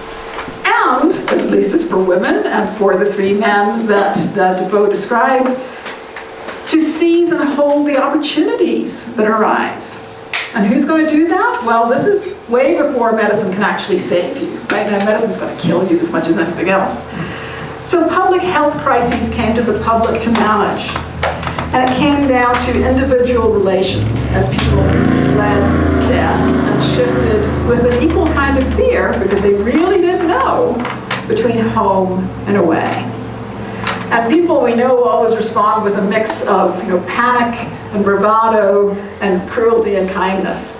and, at least as for women and for the three men that Defoe describes, to seize and hold the opportunities that arise. And who's going to do that? Well, this is way before medicine can actually save you, right? Now, medicine's going to kill you as much as anything else. So public health crises came to the public to manage. And it came down to individual relations as people fled death and shifted with an equal kind of fear, because they really didn't know, between home and away. And people we know always respond with a mix of panic and bravado and cruelty and kindness.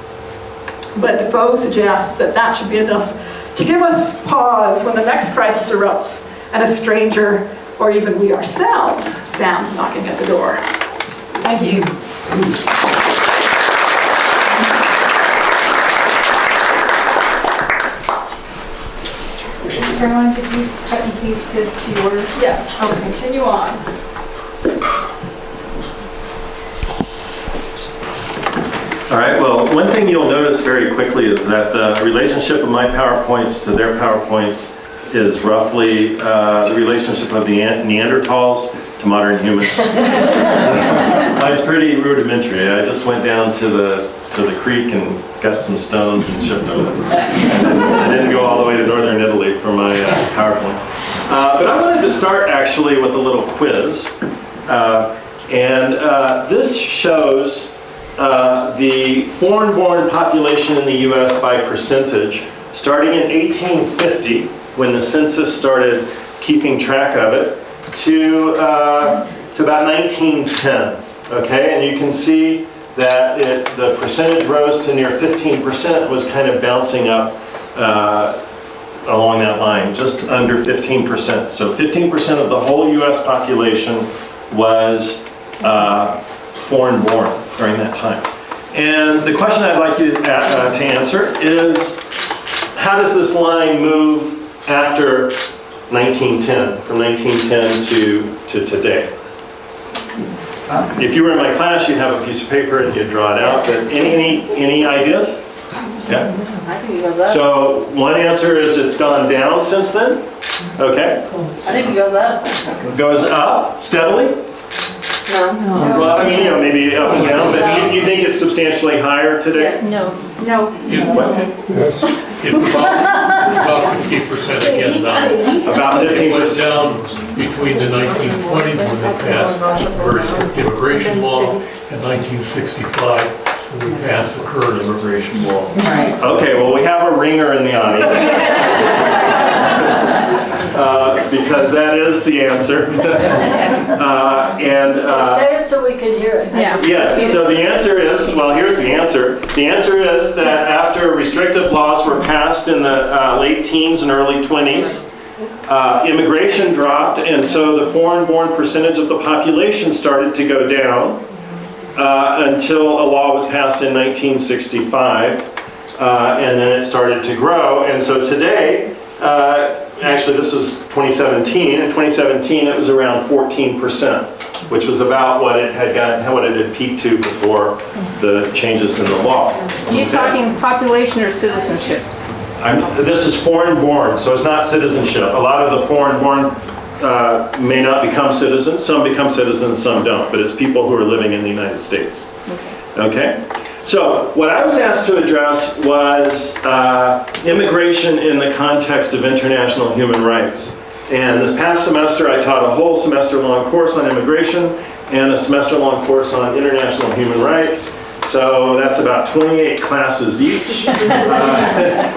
But Defoe suggests that that should be enough to give us pause when the next crisis erupts and a stranger, or even we ourselves, stand knocking at the door. Thank you. Caroline, did you cut and paste his to yours? Yes, I'll continue on. All right, well, one thing you'll notice very quickly is that the relationship of my PowerPoints to their PowerPoints is roughly the relationship of the Neanderthals to modern humans. It's pretty rudimentary. I just went down to the creek and got some stones and shipped them. I didn't go all the way to northern Italy for my PowerPoint. But I wanted to start actually with a little quiz. This shows the foreign-born population in the U.S. by percentage, starting in 1850, when the census started keeping track of it, to about 1910. Okay, and you can see that the percentage rose to near 15%, was kind of bouncing up along that line, just under 15%. So 15% of the whole U.S. population was foreign-born during that time. And the question I'd like you to answer is, how does this line move after 1910, from 1910 to today? If you were in my class, you'd have a piece of paper and you'd draw it out, but any ideas? Yeah. I think it goes up. So one answer is it's gone down since then. Okay. I think it goes up. Goes up steadily. No. Well, I mean, maybe up and down, but you think it's substantially higher today? No. Yes. It's about 50% again now. About It went 15%. down between the 1920s when they passed very strict immigration law and 1965 when we passed the current immigration law. Right. Okay, well, we have a ringer in the audience. Because that is the answer. Say it so we can hear it. Yeah. Yes, so the answer is, well, here's the answer. The answer is that after restrictive laws were passed in the late teens and early 20s, immigration dropped, and so the foreign-born percentage of the population started to go down until a law was passed in 1965, and then it started to grow. And so today, actually this is 2017. In 2017, it was around 14%, which was about what it had peaked to before the changes in the law. Are you talking population or citizenship? This is foreign-born, so it's not citizenship. A lot of the foreign-born may not become citizens. Some become citizens, some don't. But it's people who are living in the United States. Okay? So what I was asked to address was immigration in the context of international human rights. And this past semester, I taught a whole semester-long course on immigration and a semester-long course on international human rights. So that's about 28 classes each.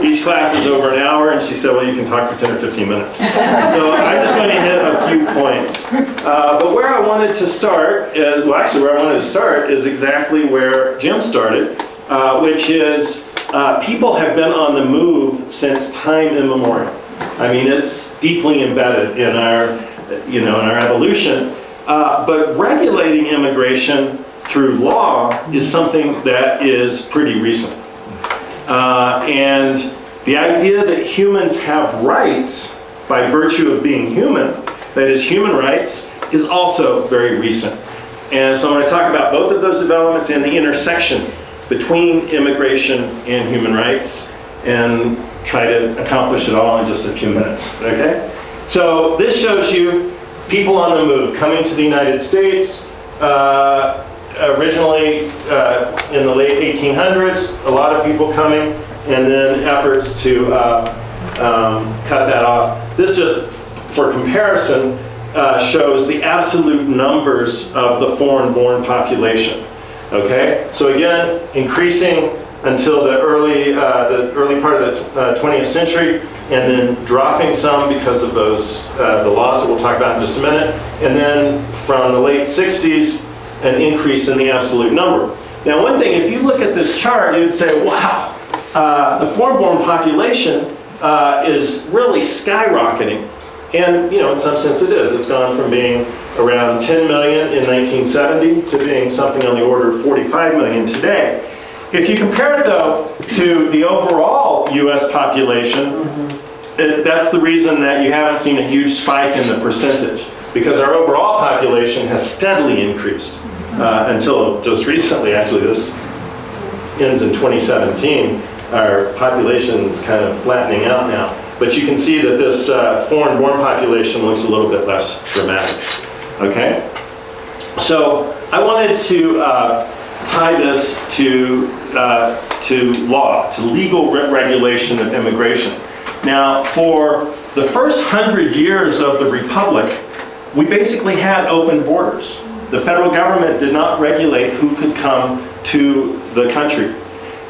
Each class is over an hour, and she said, well, you can talk for 10 or 15 minutes. So I'm just going to hit a few points. But where I wanted to start, where I wanted to start is exactly where Jim started, which is people have been on the move since time immemorial. I mean, it's deeply embedded in our, in our evolution. But regulating immigration through law is something that is pretty recent. And the idea that humans have rights by virtue of being human, that is human rights, is also very recent. And so I'm going to talk about both of those developments and the intersection between immigration and human rights and try to accomplish it all in just a few minutes, okay? So this shows you people on the move coming to the United States. Originally in the late 1800s, a lot of people coming, and then efforts to cut that off. This just, for comparison, shows the absolute numbers of the foreign-born population. Okay, so again, increasing until the early part of the 20th century, and then dropping some because of those the laws that we'll talk about in just a minute, and then from the late 60s, an increase in the absolute number. Now, one thing, if you look at this chart, you'd say, wow, the foreign-born population is really skyrocketing. And, in some sense it is. It's gone from being around 10 million in 1970 to being something on the order of 45 million today. If you compare it, though, to the overall U.S. population, that's the reason that you haven't seen a huge spike in the percentage, because our overall population has steadily increased until just recently. Actually, this ends in 2017. Our population is kind of flattening out now. But you can see that this foreign-born population looks a little bit less dramatic. Okay? So I wanted to tie this to law, to legal regulation of immigration. Now, for the first 100 years of the Republic, we basically had open borders. The federal government did not regulate who could come to the country.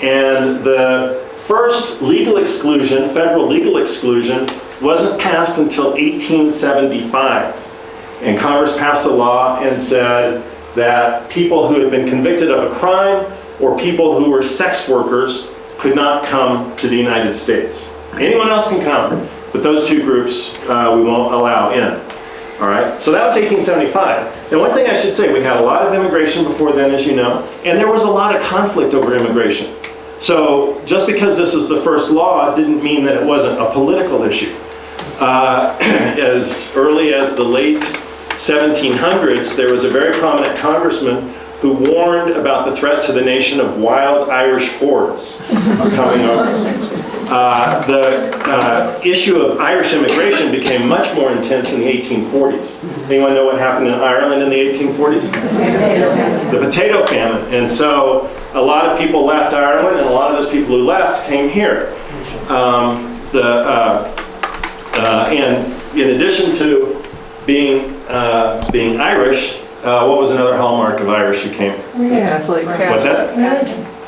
And the first legal exclusion, federal legal exclusion, wasn't passed until 1875. And Congress passed a law and said that people who had been convicted of a crime or people who were sex workers could not come to the United States. Anyone else can come, but those two groups we won't allow in. All right, so that was 1875. Now, one thing I should say, we had a lot of immigration before then, as you know, and there was a lot of conflict over immigration. So just because this is the first law didn't mean that it wasn't a political issue. As early as the late 1700s, there was a very prominent congressman who warned about the threat to the nation of wild Irish hordes coming over. The issue of Irish immigration became much more intense in the 1840s. Anyone know what happened in Ireland in the 1840s? The potato famine. And so a lot of people left Ireland, and a lot of those people who left came here. And in addition to being Irish, what was another hallmark of Irish who came? Catholic. What's that?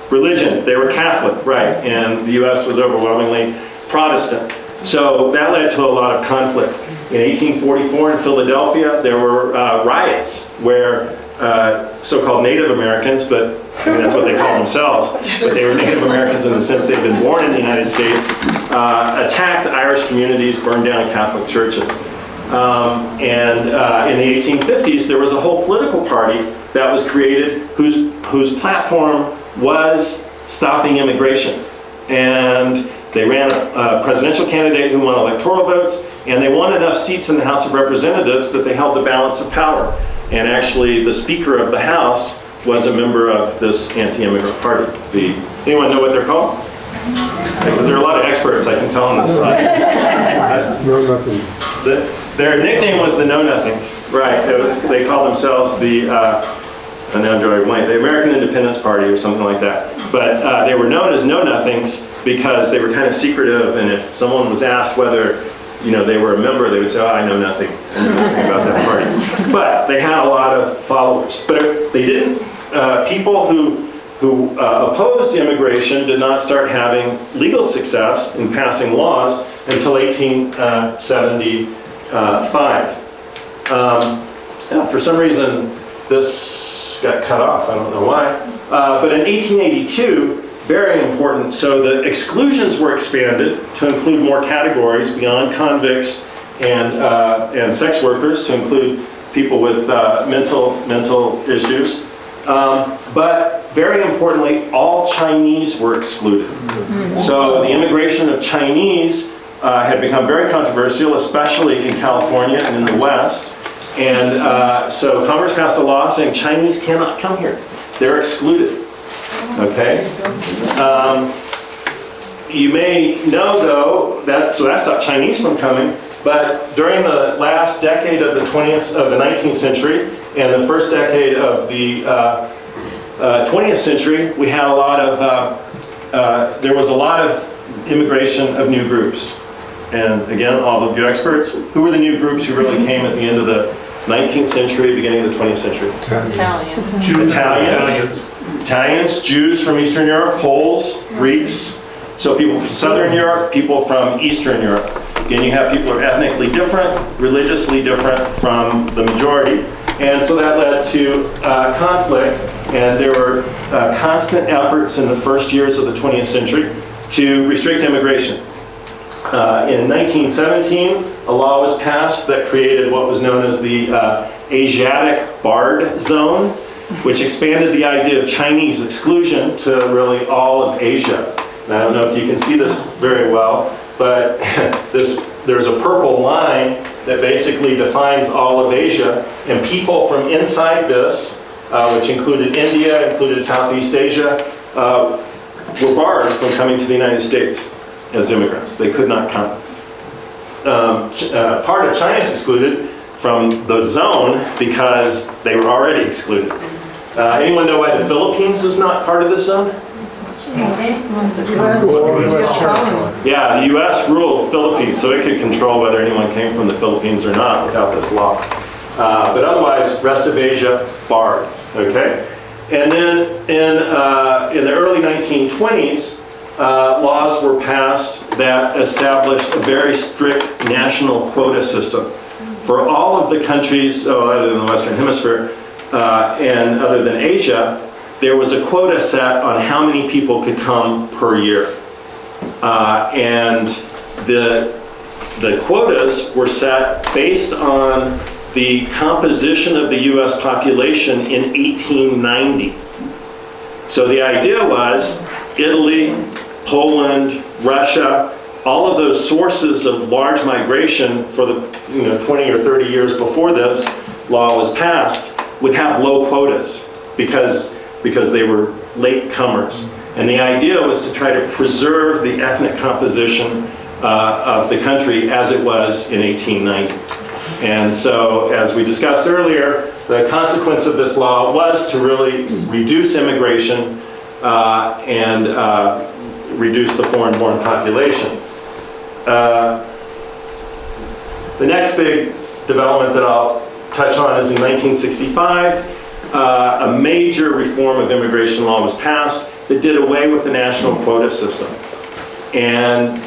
Religion. They were Catholic, right, and the U.S. was overwhelmingly Protestant. So that led to a lot of conflict. In 1844 in Philadelphia, there were riots where so-called Native Americans, but I mean, that's what they call themselves, but they were Native Americans in the sense they'd been born in the United States, attacked Irish communities, burned down Catholic churches. In the 1850s, there was a whole political party that was created whose platform was stopping immigration. And they ran a presidential candidate who won electoral votes, and they won enough seats in the House of Representatives that they held the balance of power. And actually, the Speaker of the House was a member of this anti-immigrant party. Anyone know what they're called? Because there are a lot of experts, I can tell on this slide. Their nickname was the Know-Nothings. Right, they called themselves the American Independence Party or something like that. But they were known as Know-Nothings because they were kind of secretive, and if someone was asked whether they were a member, they would say, oh, I know nothing. I know nothing about that party. But they had a lot of followers. But they didn't, people who who opposed immigration did not start having legal success in passing laws until 1875. For some reason, this got cut off. I don't know why. But in 1882, very important, so the exclusions were expanded to include more categories beyond convicts and sex workers, to include people with mental issues. But very importantly, all Chinese were excluded. So the immigration of Chinese had become very controversial, especially in California and in the West. And so Congress passed a law saying Chinese cannot come here. They're excluded. Okay? You may know, though, that stopped Chinese from coming, but during the last decade of the 19th century and the first decade of the 20th century, we had a lot of, there was a lot of immigration of new groups. And again, all of you experts, who were the new groups who really came at the end of the 19th century, beginning of the 20th century? Italian. Jews, Italians, Jews from Eastern Europe, Poles, Greeks. So people from Southern Europe, people from Eastern Europe. Again, you have people who are ethnically different, religiously different from the majority. And so that led to conflict, and there were constant efforts in the first years of the 20th century to restrict immigration. In 1917, a law was passed that created what was known as the Asiatic Barred Zone, which expanded the idea of Chinese exclusion to really all of Asia. And I don't know if you can see this very well, but there's a purple line that basically defines all of Asia, and people from inside this, which included India, included Southeast Asia, were barred from coming to the United States as immigrants. They could not come. Part of China is excluded from the zone because they were already excluded. Anyone know why the Philippines is not part of this zone? Yeah, the U.S. ruled Philippines, so it could control whether anyone came from the Philippines or not without this law. But otherwise, rest of Asia, barred, okay? And then in the early 1920s, laws were passed that established a very strict national quota system. For all of the countries, other than the Western Hemisphere, and other than Asia, there was a quota set on how many people could come per year. And the quotas were set based on the composition of the US population in 1890. So the idea was Italy, Poland, Russia, all of those sources of large migration for the 20 or 30 years before this law was passed would have low quotas because they were late comers. And the idea was to try to preserve the ethnic composition of the country as it was in 1890. And so, as we discussed earlier, the consequence of this law was to really reduce immigration and reduce the foreign-born population. The next big development that I'll touch on is in 1965, a major reform of immigration law was passed that did away with the national quota system. And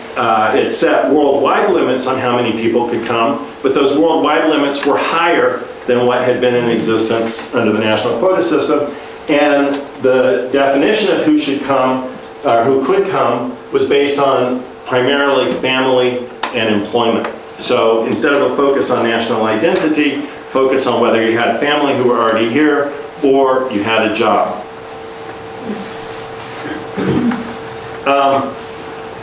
it set worldwide limits on how many people could come, but those worldwide limits were higher than what had been in existence under the national quota system. And the definition of who should come, or who could come, was based on primarily family and employment. So instead of a focus on national identity, focus on whether you had family who were already here or you had a job.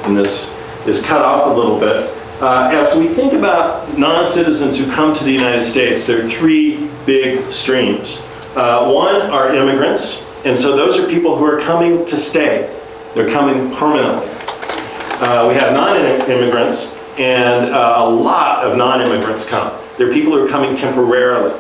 And this is cut off a little bit. As we think about non-citizens who come to the United States, there are three big streams. One are immigrants, and so those are people who are coming to stay. They're coming permanently. We have non-immigrants, and a lot of non-immigrants come. They're people who are coming temporarily.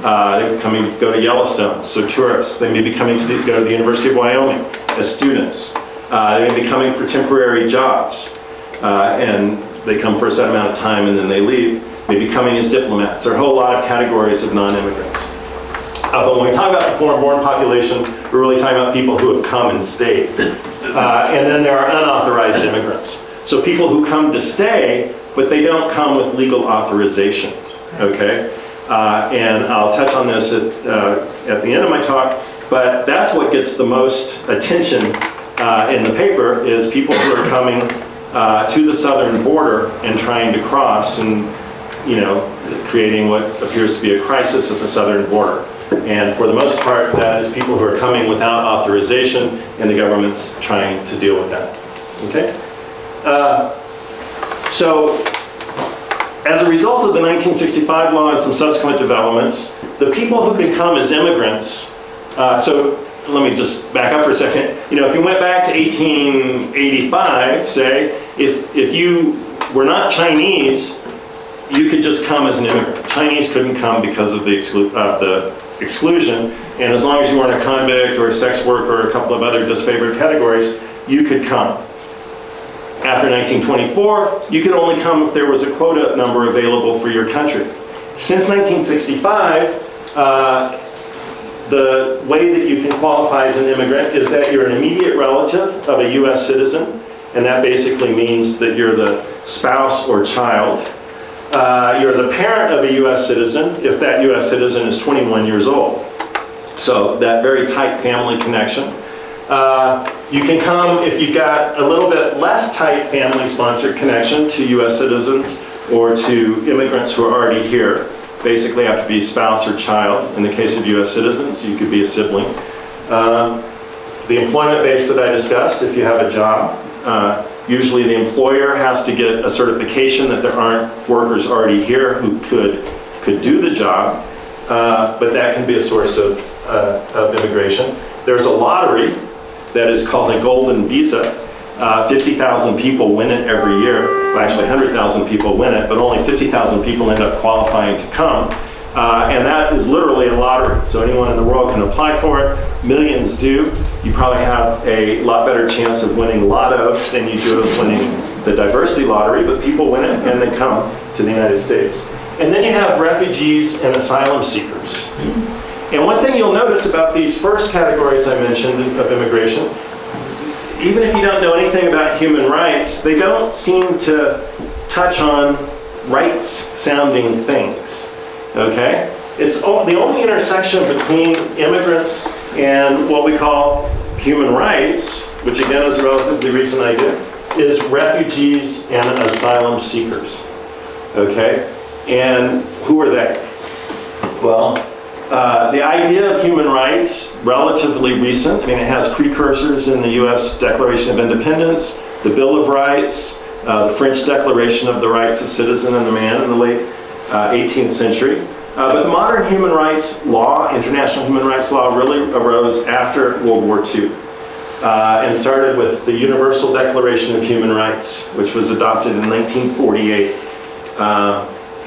They're coming to go to Yellowstone, so tourists. They may be coming to go to the University of Wyoming as students. They may be coming for temporary jobs, and they come for a set amount of time and then they leave. Maybe coming as diplomats. There are a whole lot of categories of non-immigrants. But when we talk about the foreign-born population, we're really talking about people who have come and stayed. And then there are unauthorized immigrants. So people who come to stay, but they don't come with legal authorization, okay? And I'll touch on this at the end of my talk, but that's what gets the most attention in the paper is people who are coming to the southern border and trying to cross and, you know, creating what appears to be a crisis at the southern border. And for the most part, that is people who are coming without authorization, and the government's trying to deal with that, okay? So, as a result of the 1965 law and some subsequent developments, the people who can come as immigrants, so let me just back up for a second. You know, if you went back to 1885, say, if you were not Chinese, you could just come as an immigrant. Chinese couldn't come because of the exclusion, and as long as you weren't a convict or a sex worker or a couple of other disfavored categories, you could come. After 1924, you could only come if there was a quota number available for your country. Since 1965, the way that you can qualify as an immigrant is that you're an immediate relative of a US citizen, and that basically means that you're the spouse or child. You're the parent of a US citizen if that US citizen is 21 years old. So that very tight family connection. You can come if you've got a little bit less tight family-sponsored connection to US citizens or to immigrants who are already here. Basically have to be spouse or child. In the case of US citizens, you could be a sibling. The employment base that I discussed, if you have a job, usually the employer has to get a certification that there aren't workers already here who could do the job, but that can be a source of immigration. There's a lottery that is called a golden visa. 50,000 people win it every year. Well, actually 100,000 people win it, but only 50,000 people end up qualifying to come. And that is literally a lottery. So anyone in the world can apply for it. Millions do. You probably have a lot better chance of winning lotto than you do of winning the diversity lottery, but people win it and they come to the United States. And then you have refugees and asylum seekers. And one thing you'll notice about these first categories I mentioned of immigration, even if you don't know anything about human rights, they don't seem to touch on rights-sounding things. Okay? It's the only intersection between immigrants and what we call human rights, which again is a relatively recent idea, is refugees and asylum seekers. Okay? And who are they? Well, the idea of human rights, relatively recent. I mean, it has precursors in the U.S. Declaration of Independence, the Bill of Rights, the French Declaration of the Rights of Citizen and the Man in the late 18th century. But the modern human rights law, international human rights law, really arose after World War II and started with the Universal Declaration of Human Rights, which was adopted in 1948.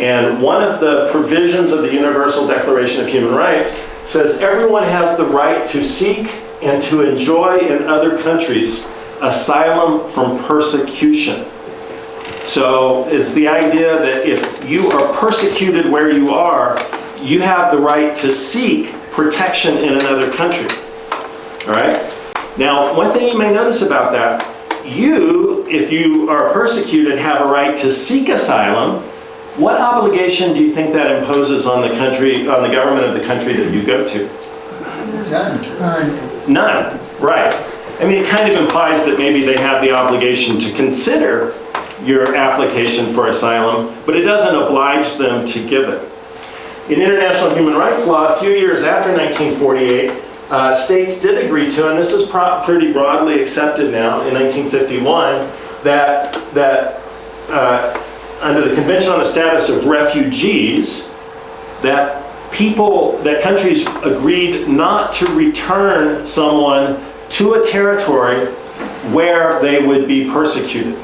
And one of the provisions of the Universal Declaration of Human Rights says everyone has the right to seek and to enjoy in other countries asylum from persecution. So it's the idea that if you are persecuted where you are, you have the right to seek protection in another country. All right? Now, one thing you may notice about that, you, if you are persecuted, have a right to seek asylum. What obligation do you think that imposes on the country, on the government of the country that you go to? None, right. I mean, it kind of implies that maybe they have the obligation to consider your application for asylum, but it doesn't oblige them to give it. In international human rights law, a few years after 1948, states did agree to, and this is pretty broadly accepted now in 1951, that under the Convention on the Status of Refugees, that countries agreed not to return someone to a territory where they would be persecuted.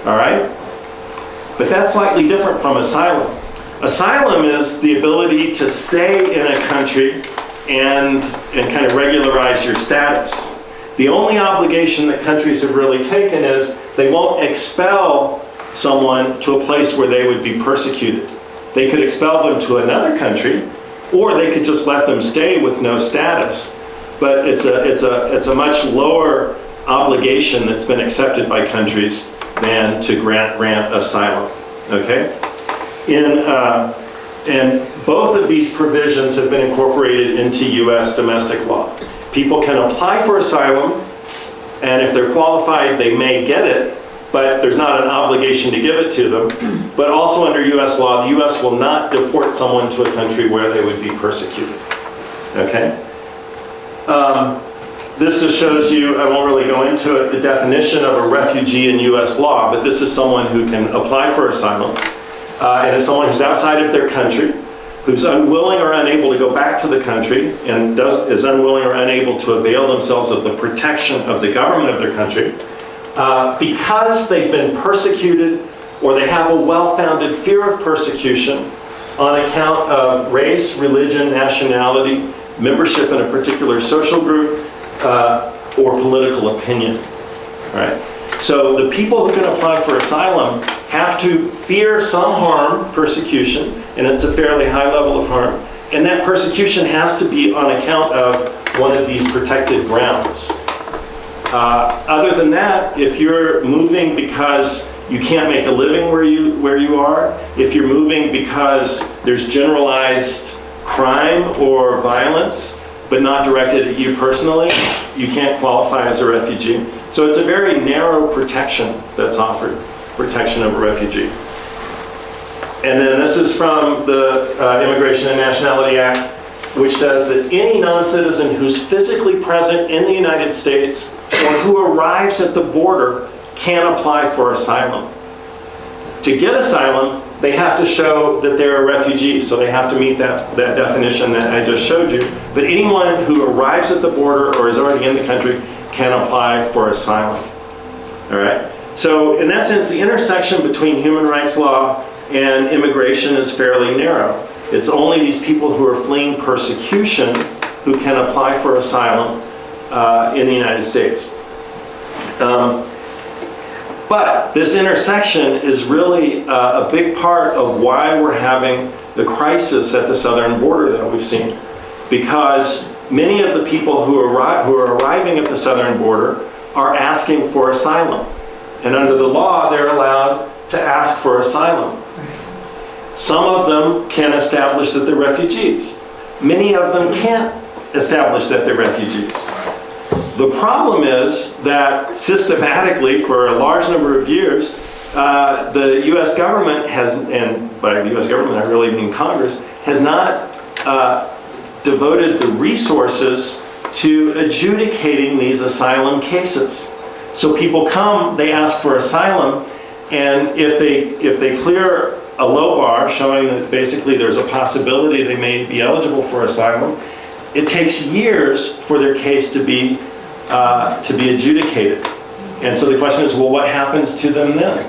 All right? But that's slightly different from asylum. Asylum is the ability to stay in a country and kind of regularize your status. The only obligation that countries have really taken is they won't expel someone to a place where they would be persecuted. They could expel them to another country, or they could just let them stay with no status. But it's a much lower obligation that's been accepted by countries than to grant asylum. Okay? And both of these provisions have been incorporated into U.S. domestic law. People can apply for asylum, and if they're qualified, they may get it, but there's not an obligation to give it to them. But also under U.S. law, the U.S. will not deport someone to a country where they would be persecuted. Okay? This just shows you, I won't really go into it, the definition of a refugee in U.S. law, but this is someone who can apply for asylum, and is someone who's outside of their country, who's unwilling or unable to go back to the country, and is unwilling or unable to avail themselves of the protection of the government of their country, because they've been persecuted or they have a well-founded fear of persecution on account of race, religion, nationality, membership in a particular social group, or political opinion. All right? So the people who can apply for asylum have to fear some harm, persecution, and it's a fairly high level of harm, and that persecution has to be on account of one of these protected grounds. Other than that, if you're moving because you can't make a living where you are, if you're moving because there's generalized crime or violence, but not directed at you personally, you can't qualify as a refugee. So it's a very narrow protection that's offered, protection of a refugee. And then this is from the Immigration and Nationality Act, which says that any non-citizen who's physically present in the United States or who arrives at the border can apply for asylum. To get asylum, they have to show that they're a refugee, so they have to meet that definition that I just showed you. But anyone who arrives at the border or is already in the country can apply for asylum. All right? So in that sense, the intersection between human rights law and immigration is fairly narrow. It's only these people who are fleeing persecution who can apply for asylum in the United States. But this intersection is really a big part of why we're having the crisis at the southern border that we've seen. Because many of the people who are arriving at the southern border are asking for asylum. And under the law, they're allowed to ask for asylum. Some of them can establish that they're refugees. Many of them can't establish that they're refugees. The problem is that systematically, for a large number of years, the U.S. government has, and by the U.S. government I really mean Congress, has not devoted the resources to adjudicating these asylum cases. So people come, they ask for asylum, and if they clear a low bar showing that basically there's a possibility they may be eligible for asylum, it takes years for their case to be adjudicated. And so the question is, well, what happens to them then?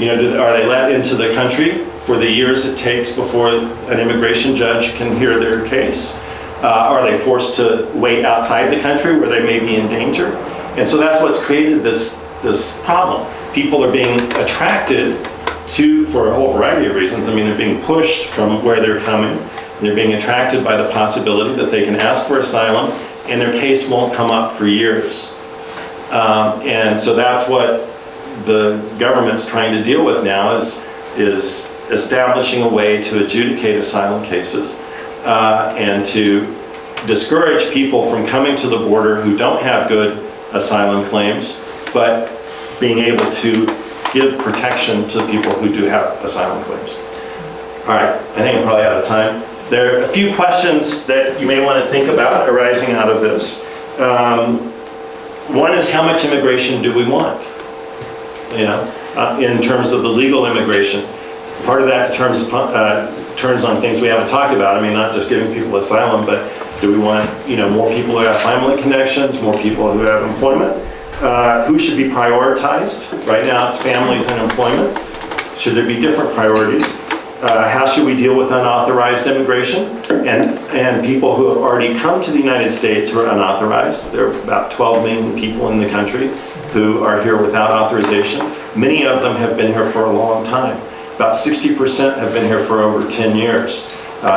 You know, are they let into the country for the years it takes before an immigration judge can hear their case? Are they forced to wait outside the country where they may be in danger? And so that's what's created this problem. People are being attracted to, for a whole variety of reasons. I mean, they're being pushed from where they're coming. They're being attracted by the possibility that they can ask for asylum and their case won't come up for years. And so that's what the government's trying to deal with now is establishing a way to adjudicate asylum cases and to discourage people from coming to the border who don't have good asylum claims, but being able to give protection to people who do have asylum claims. All right, I think I'm probably out of time. There are a few questions that you may want to think about arising out of this. One is, how much immigration do we want? You know, in terms of the legal immigration. Part of that turns on things we haven't talked about. I mean, not just giving people asylum, but do we want, you know, more people who have family connections, more people who have employment? Who should be prioritized? Right now it's families and employment. Should there be different priorities? How should we deal with unauthorized immigration and people who have already come to the United States who are unauthorized? There are about 12 million people in the country who are here without authorization. Many of them have been here for a long time. About 60% have been here for over 10 years.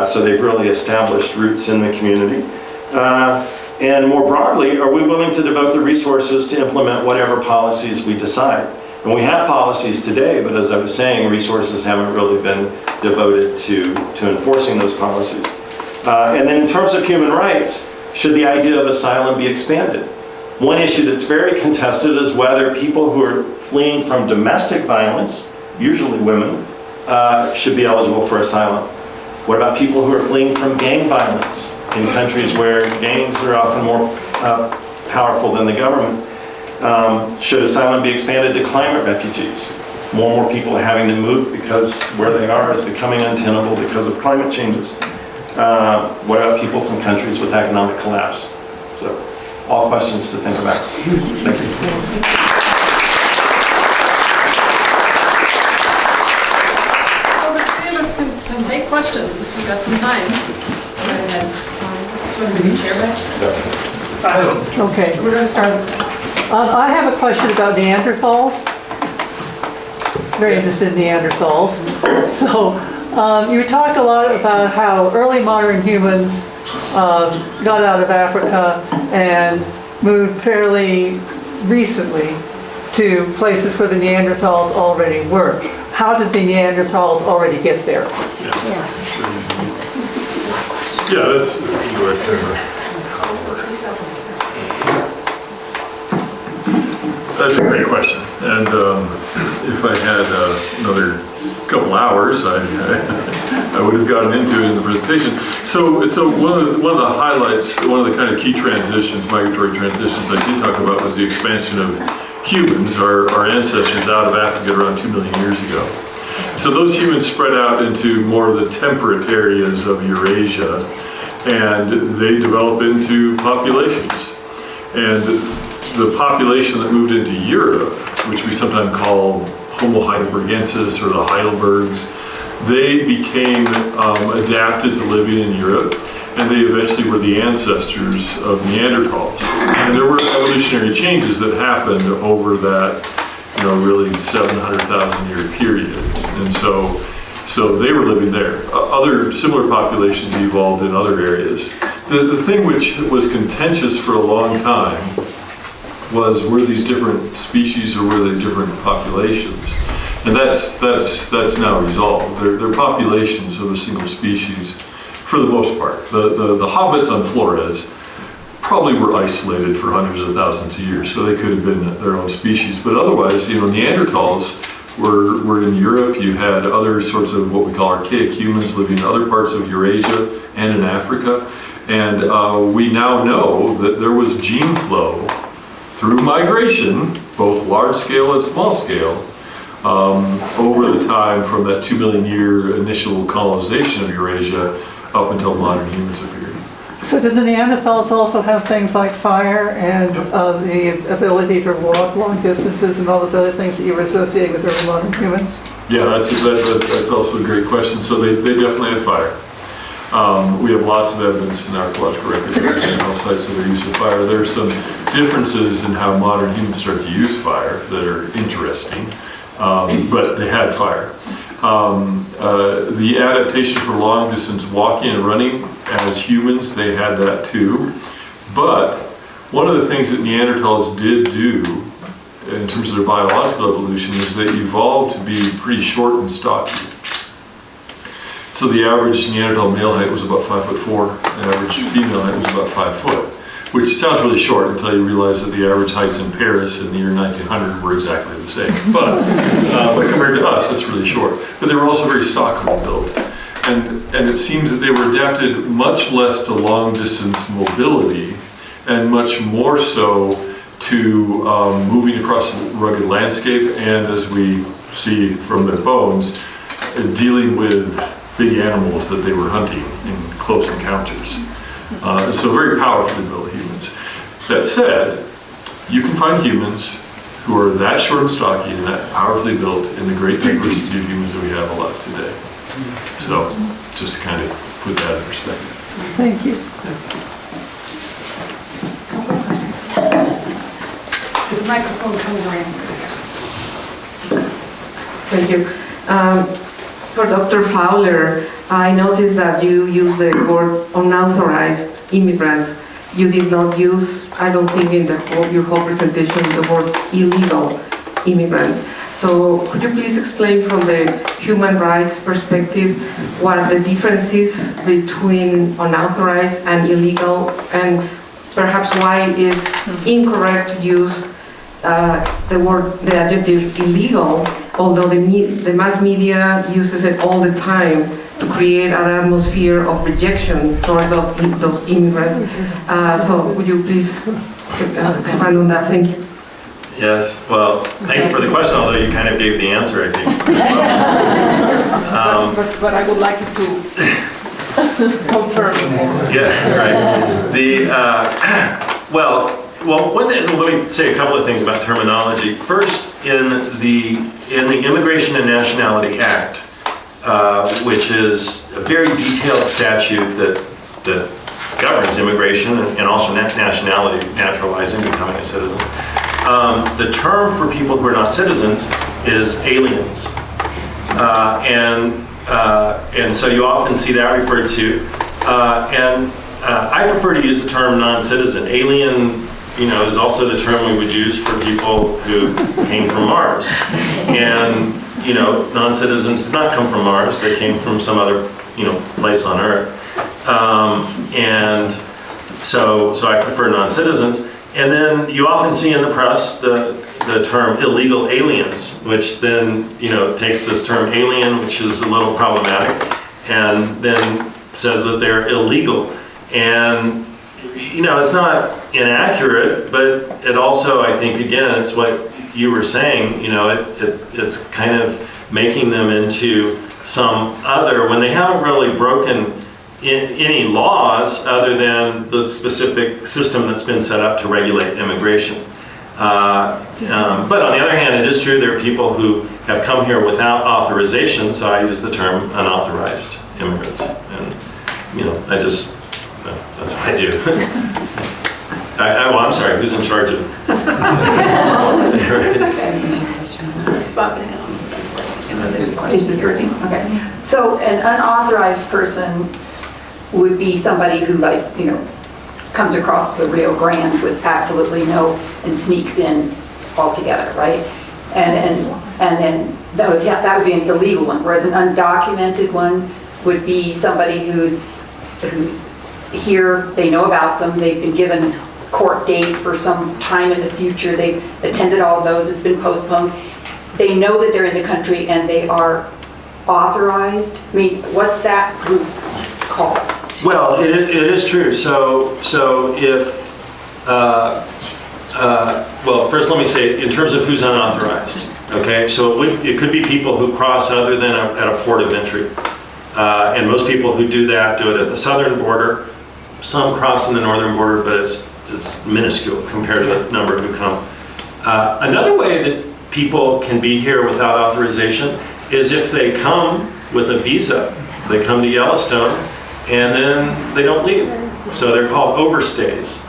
So they've really established roots in the community. And more broadly, are we willing to devote the resources to implement whatever policies we decide? And we have policies today, but as I was saying, resources haven't really been devoted to enforcing those policies. And then in terms of human rights, should the idea of asylum be expanded? One issue that's very contested is whether people who are fleeing from domestic violence, usually women, should be eligible for asylum. What about people who are fleeing from gang violence in countries where gangs are often more powerful than the government? Should asylum be expanded to climate refugees? More and more people are having to move because where they are is becoming untenable because of climate changes. What about people from countries with economic collapse? So, all questions to think about. Thank you. So the three of us can take questions. We've got some time. Go ahead. Want me to chair back? Okay. We're going to start. I have a question about Neanderthals. Very interested in Neanderthals. So, you talk a lot about how early modern humans got out of Africa and moved fairly recently to places where the Neanderthals already were. How did the Neanderthals already get there? Yeah, that's, that's a great question. And if I had another couple hours, I would have gotten into it in the presentation. So one of the highlights, one of the kind of key transitions, migratory transitions I did talk about was the expansion of humans, our ancestors, out of Africa around 2 million years ago. So those humans spread out into more of the temperate areas of Eurasia, and they develop into populations. And the population that moved into Europe, which we sometimes call Homo heidelbergensis or the Heidelbergs, they became adapted to living in Europe, and they eventually were the ancestors of Neanderthals. And there were evolutionary changes that happened over that, really 700,000 year period. And so they were living there. Other similar populations evolved in other areas. The thing which was contentious for a long time was, were these different species or were they different populations? And that's now resolved. They're populations of a single species for the most part. The hobbits on Flores probably were isolated for hundreds of thousands of years, so they could have been their own species. But otherwise, Neanderthals were in Europe. You had other sorts of what we call archaic humans living in other parts of Eurasia and in Africa. And we now know that there was gene flow through migration, both large scale and small scale, over the time from that 2 million year initial colonization of Eurasia up until modern humans appeared. So did the Neanderthals also have things like fire and the ability to walk long distances and all those other things that you were associating with early modern humans? Yeah, that's also a great question. So they definitely had fire. We have lots of evidence in archaeological records and all sites of their use of fire. There are some differences in how modern humans start to use fire that are interesting, but they had fire. The adaptation for long distance walking and running, as humans, they had that too. But one of the things that Neanderthals did do in terms of their biological evolution is they evolved to be pretty short and stocky. So the average Neanderthal male height was about 5'4", the average female height was about 5 foot, which sounds really short until you realize that the average heights in Paris in the year 1900 were exactly the same. But compared to us, that's really short. But they were also very stockily built. And it seems that they were adapted much less to long distance mobility and much more so to moving across a rugged landscape, and as we see from their bones, dealing with big animals that they were hunting in close encounters. So very powerfully built humans. That said, you can find humans who are that short and stocky and that powerfully built in the great diversity of humans that we have alive today. So just kind of put that in perspective. Thank you. There's a microphone coming around. Thank you. For Dr. Fowler, I noticed that you use the word unauthorized immigrants. You did not use, I don't think in your whole presentation, the word illegal immigrants. So could you please explain from the human rights perspective what the difference is between unauthorized and illegal, and perhaps why is incorrect to use the adjective illegal, although the mass media uses it all the time to create an atmosphere of rejection toward those immigrants. So would you please expand on that? Thank you. Yes, well, thank you for the question, although you kind of gave the answer, I think. But I would like you to confirm. Yeah, right. Let me say a couple of things about terminology. First, in the Immigration and Nationality Act, which is a very detailed statute that governs immigration and also nationality, naturalizing, becoming a citizen. The term for people who are not citizens is aliens. And so you often see that referred to. I prefer to use the term non-citizen. Alien, is also the term we would use for people who came from Mars. And, non-citizens did not come from Mars. They came from some other, place on Earth. And so I prefer non-citizens. And then you often see in the press the term illegal aliens, which then, takes this term alien, which is a little problematic, and then says that they're illegal. And, it's not inaccurate, but it also, I think, again, it's what you were saying, it's kind of making them into some other, when they haven't really broken any laws other than the specific system that's been set up to regulate immigration. But on the other hand, it is true there are people who have come here without authorization, so I use the term unauthorized immigrants. And, that's what I do. I'm sorry, who's in charge of? It's okay. Just spot the hands. Okay. So an unauthorized person would be somebody who comes across the Rio Grande with absolutely and sneaks in altogether, right? And then that would be an illegal one, whereas an undocumented one would be somebody who's here, they know about them, they've been given a court date for some time in the future, they've attended all of those, it's been postponed. They know that they're in the country and they are authorized. I mean, what's that group called? Well, it is true. So if, first let me say, in terms of who's unauthorized, okay? So it could be people who cross other than at a port of entry. And most people who do that do it at the southern border. Some cross in the northern border, but it's minuscule compared to the number who come. Another way that people can be here without authorization is if they come with a visa. They come to Yellowstone and then they don't leave. So they're called overstays.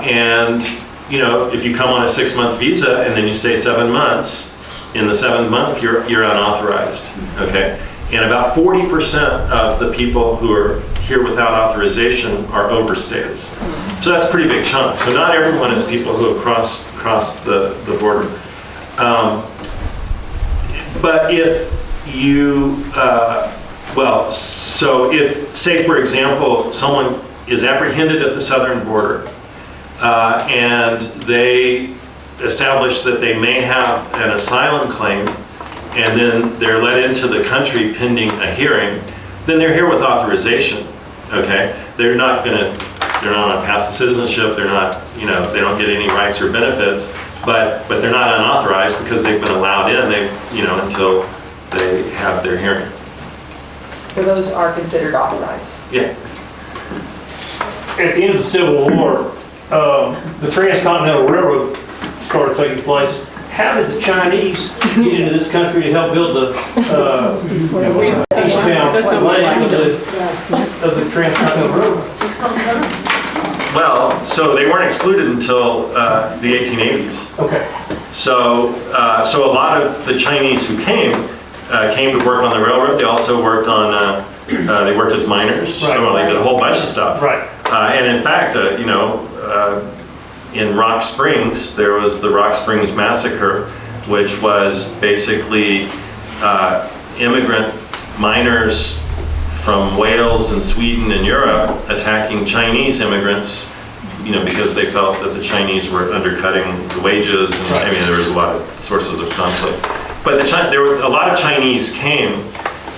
And if you come on a 6-month visa and then you stay 7 months, in the 7th month you're unauthorized, okay? And about 40% of the people who are here without authorization are overstays. So that's a pretty big chunk. So not everyone is people who have crossed the border. But if you, if, say for example, someone is apprehended at the southern border and they establish that they may have an asylum claim, and then they're let into the country pending a hearing, then they're here with authorization, okay? They're not on a path to citizenship, they're not, they don't get any rights or benefits, but they're not unauthorized because they've been allowed in, until they have their hearing. So those are considered authorized? Yeah. At the end of the Civil War, the Transcontinental Railroad started taking place. How did the Chinese get into this country to help build the eastbound lane of the Transcontinental Railroad? Well, so they weren't excluded until the 1880s. Okay. So a lot of the Chinese who came came to work on the railroad. They also worked on, they worked as miners. Right. Well, they did a whole bunch of stuff. Right. And in fact, in Rock Springs, there was the Rock Springs Massacre, which was basically immigrant miners from Wales and Sweden and Europe attacking Chinese immigrants, because they felt that the Chinese were undercutting the wages, and I mean, there was a lot of sources of conflict. But there were a lot of Chinese came,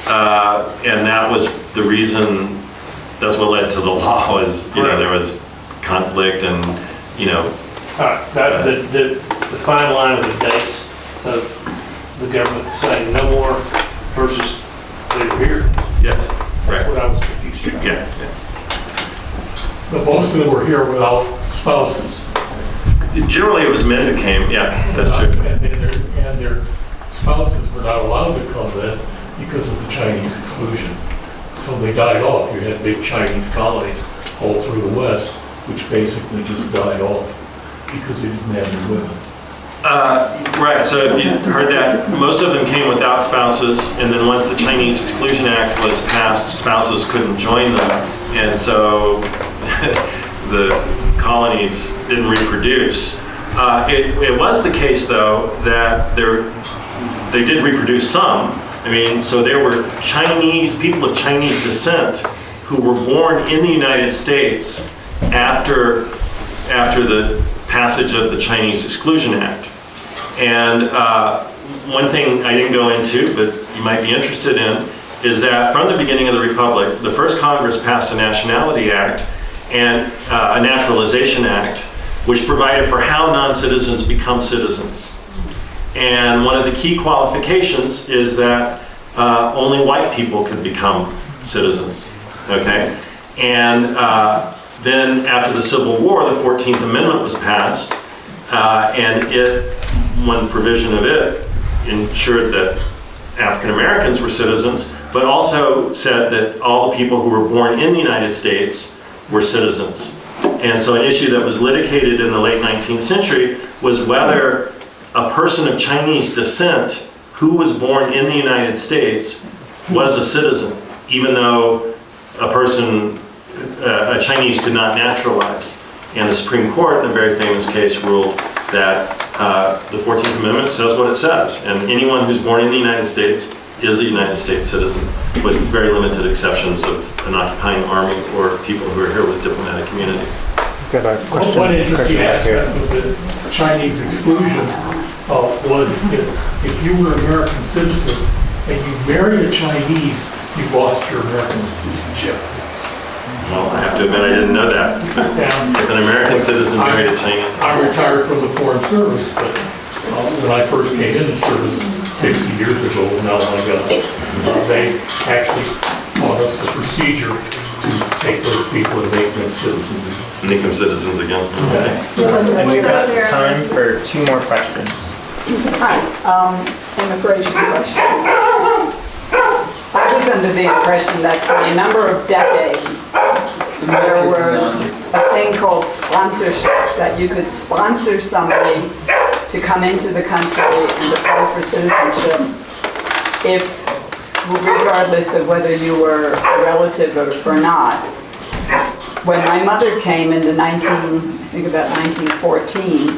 and that was the reason. That's what led to the law. Was there was conflict, and All right, the fine line of the dates of the government saying no more versus they were here. yes, That's right, what I was confused about. yeah. But most of them were here without spouses. Generally, it was men who came. Yeah, that's true. And their spouses were not allowed to come then because of the Chinese exclusion. So they died off. You had big Chinese colonies all through the West, which basically just died off because they didn't have any women. Right, so if you heard that, most of them came without spouses, and then once the Chinese Exclusion Act was passed, spouses couldn't join them, and so the colonies didn't reproduce. It was the case, though, that they did reproduce some. I mean, so there were people of Chinese descent who were born in the United States after the passage of the Chinese Exclusion Act. And one thing I didn't go into, but you might be interested in, is that from the beginning of the Republic, the first Congress passed a Nationality Act and a Naturalization Act, which provided for how non-citizens become citizens. And one of the key qualifications is that only white people could become citizens, okay? And then after the Civil War, the 14th Amendment was passed, and one provision of it ensured that African Americans were citizens, but also said that all the people who were born in the United States were citizens. And so an issue that was litigated in the late 19th century was whether a person of Chinese descent who was born in the United States was a citizen, even though a Chinese could not naturalize. And the Supreme Court, in a very famous case, ruled that the 14th Amendment says what it says, and anyone who's born in the United States is a United States citizen, with very limited exceptions of an occupying army or people who are here with diplomatic immunity. Got a question. One interesting back here. aspect of the Chinese exclusion was that if you were an American citizen and you married a Chinese, you lost your American citizenship. Well, I have to admit I didn't know that. If an American citizen married a Chinese. I'm retired from the Foreign Service, but when I first came into service 60 years ago, now they actually taught us the procedure to take those people and make them citizens again. Make them citizens again. And we've got time for 2 more questions. Hi, immigration question. I was under the impression that for a number of decades, there was a thing called sponsorship, that you could sponsor somebody to come into the country and apply for citizenship regardless of whether you were a relative or not. When my mother came in I think about 1914,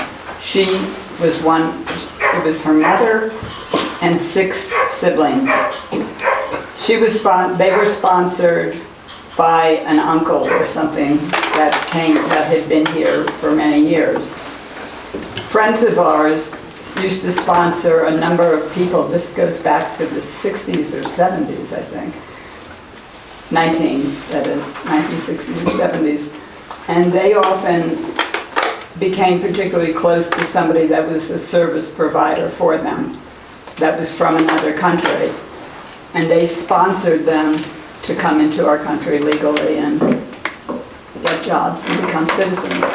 it was her mother and 6 siblings. They were sponsored by an uncle or something that had been here for many years. Friends of ours used to sponsor a number of people. This goes back to the 60s or 70s, I think. 1960s or 70s. And they often became particularly close to somebody that was a service provider for them, that was from another country. And they sponsored them to come into our country legally and get jobs and become citizens.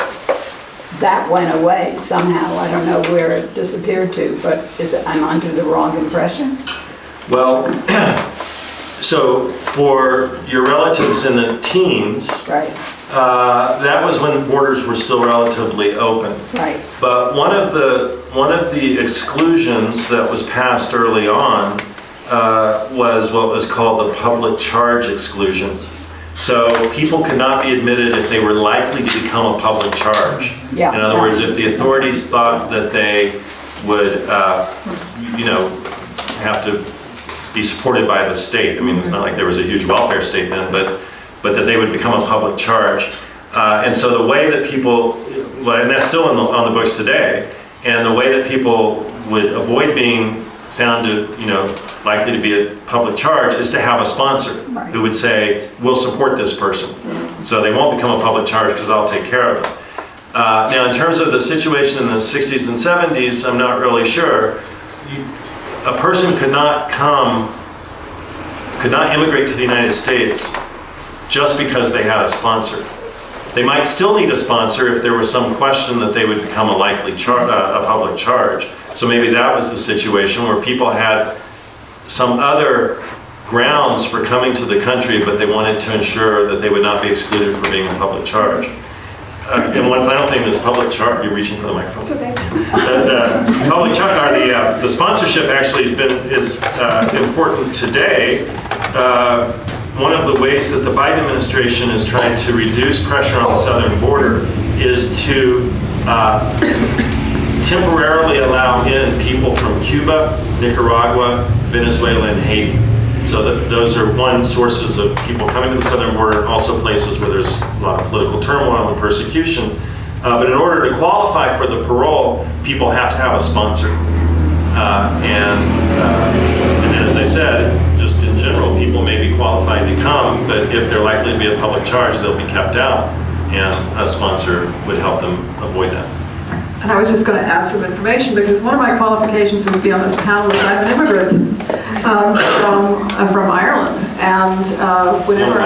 That went away somehow. I don't know where it disappeared to, but I'm under the wrong impression? Well, so for your relatives in the teens, Right. That was when borders were still relatively open. Right. But one of the exclusions that was passed early on was what was called the public charge exclusion. So people could not be admitted if they were likely to become a public charge. Yeah. In other words, if the authorities thought that they would, have to be supported by the state. I mean, it's not like there was a huge welfare state then, but that they would become a public charge. And so the way that people, and that's still on the books today, and the way that people would avoid being found to, likely to be a public charge is to have a sponsor who would say, we'll support this person. So they won't become a public charge because I'll take care of it. Now, in terms of the situation in the 60s and 70s, I'm not really sure. A person could not immigrate to the United States just because they had a sponsor. They might still need a sponsor if there was some question that they would become a likely a public charge. So maybe that was the situation where people had some other grounds for coming to the country, but they wanted to ensure that they would not be excluded from being a public charge. And one final thing, this public charge, you're reaching for the microphone. It's okay. The public charge, or the sponsorship actually is important today. One of the ways that the Biden administration is trying to reduce pressure on the southern border is to temporarily allow in people from Cuba, Nicaragua, Venezuela, and Haiti. So those are one sources of people coming to the southern border, and also places where there's a lot of political turmoil and persecution. But in order to qualify for the parole, people have to have a sponsor. And then, as I said, just in general, people may be qualified to come, but if they're likely to be a public charge, they'll be kept out, and a sponsor would help them avoid that. And I was just going to add some information because one of my qualifications to be on this panel is I'm an immigrant from Ireland, and whenever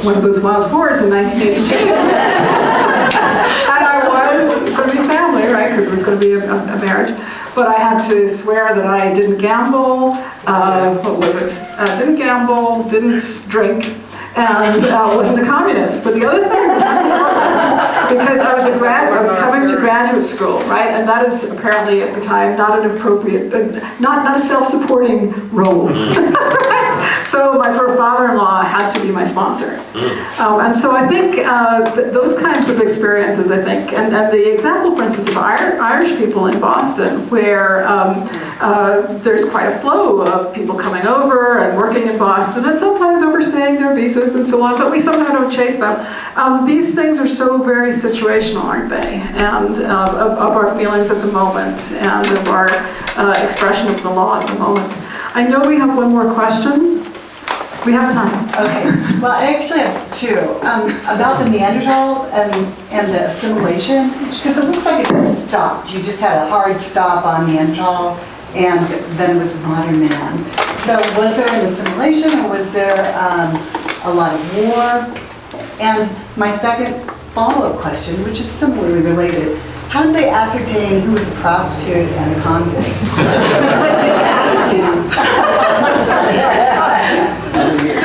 one of those wild hordes in 1982, and I was going to be family, right? Because it was going to be a marriage, but I had to swear that I didn't gamble. What was it? Didn't gamble, didn't drink, and wasn't a communist. But the other thing, because I was coming to graduate school, right? And that is apparently at the time not an appropriate, not a self-supporting role. So my father-in-law had to be my sponsor. And so I think those kinds of experiences, I think, and the example, for instance, of Irish people in Boston, where there's quite a flow of people coming over and working in Boston and sometimes overstaying their visas and so on, but we somehow don't chase them. These things are so very situational, aren't they? And of our feelings at the moment and of our expression of the law at the moment. I know we have one more question. We have time. Okay. Well, I actually have two. About the Neanderthal and the assimilation, because it looks like it just stopped. You just had a hard stop on Neanderthal, and then it was modern man. So was there an assimilation, or was there a lot of war? And my second follow-up question, which is similarly related, how did they ascertain who was a prostitute and a convict? What did they ask you?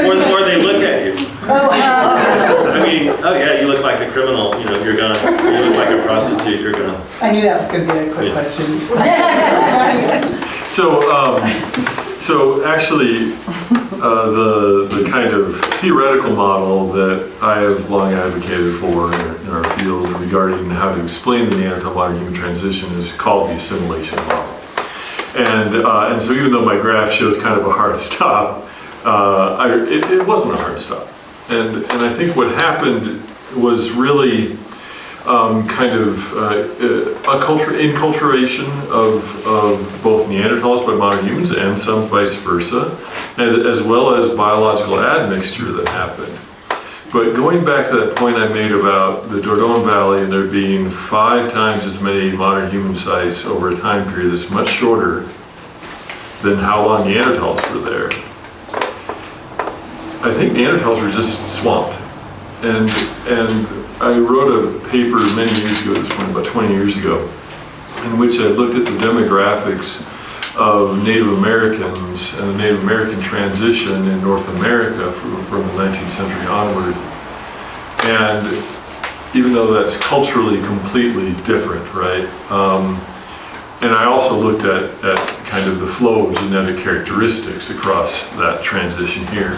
Or they look at you. Oh, I mean, oh yeah, you look like a criminal, you're gone. You look like a prostitute, you're gone. I knew that was going to be a quick question. So actually, the kind of theoretical model that I have long advocated for in our field regarding how to explain the Neanderthal modern human transition is called the assimilation model. And so even though my graph shows kind of a hard stop, it wasn't a hard stop. And I think what happened was really kind of enculturation of both Neanderthals by modern humans and some vice versa, and as well as biological admixture that happened. But going back to that point I made about the Dordogne Valley and there being 5 times as many modern human sites over a time period that's much shorter than how long Neanderthals were there, I think Neanderthals were just swamped. And I wrote a paper many years ago, at this point, about 20 years ago, in which I looked at the demographics of Native Americans and the Native American transition in North America from the 19th century onward. And even though that's culturally completely different, right? And I also looked at kind of the flow of genetic characteristics across that transition here.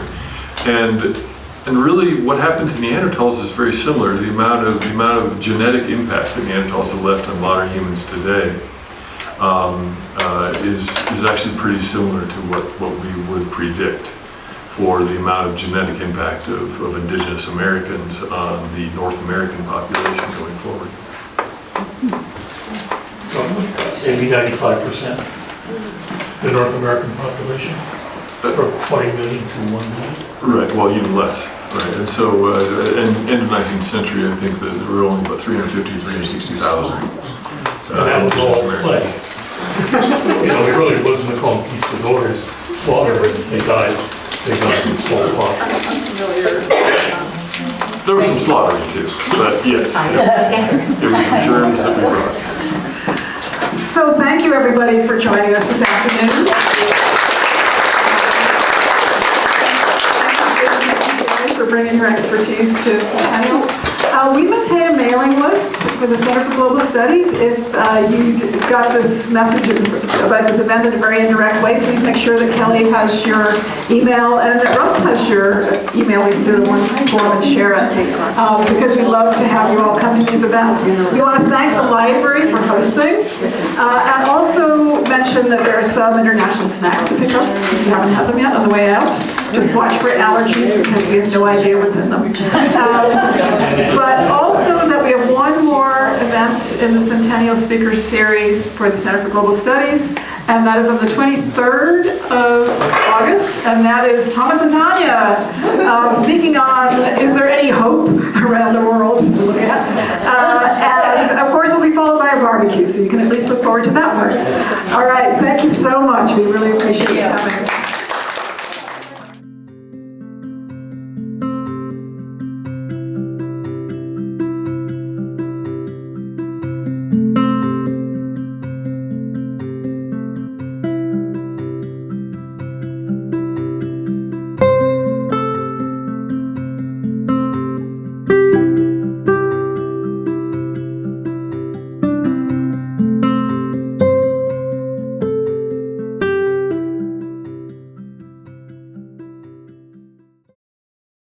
And really what happened to Neanderthals is very similar. The amount of genetic impact that Neanderthals have left on modern humans today is actually pretty similar to what we would predict for the amount of genetic impact of indigenous Americans on the North American population going forward. Maybe 95%, the North American population, from 20 million to 1 million. Right, well, even less, right? And so, end of 19th century, I think that there were only about 350, 360,000. And that was all play. It really wasn't a conquistadors slaughter, they died from smallpox. There was some slaughtering too, but yes, it was the germs that we brought. So thank you, everybody, for joining us this afternoon. Thank you for bringing your expertise to Centennial. We maintain a mailing list for the Center for Global Studies. If you got this message about this event in a very indirect way, please make sure that Kelly has your email and that Russ has your email. We can do it in one form and share it because we love to have you all come to these events. We want to thank the library for hosting and also mention that there are some international snacks to pick up if you haven't had them yet on the way out. Just watch for allergies because we have no idea what's in them. But also that we have one more event in the Centennial Speaker Series for the Center for Global Studies, and that is on the 23rd of August, and that is Thomas and Tanya speaking on, is there any hope around the world to look at? And of course it'll be followed by a barbecue, so you can at least look forward to that one. All right, thank you so much. We really appreciate you coming.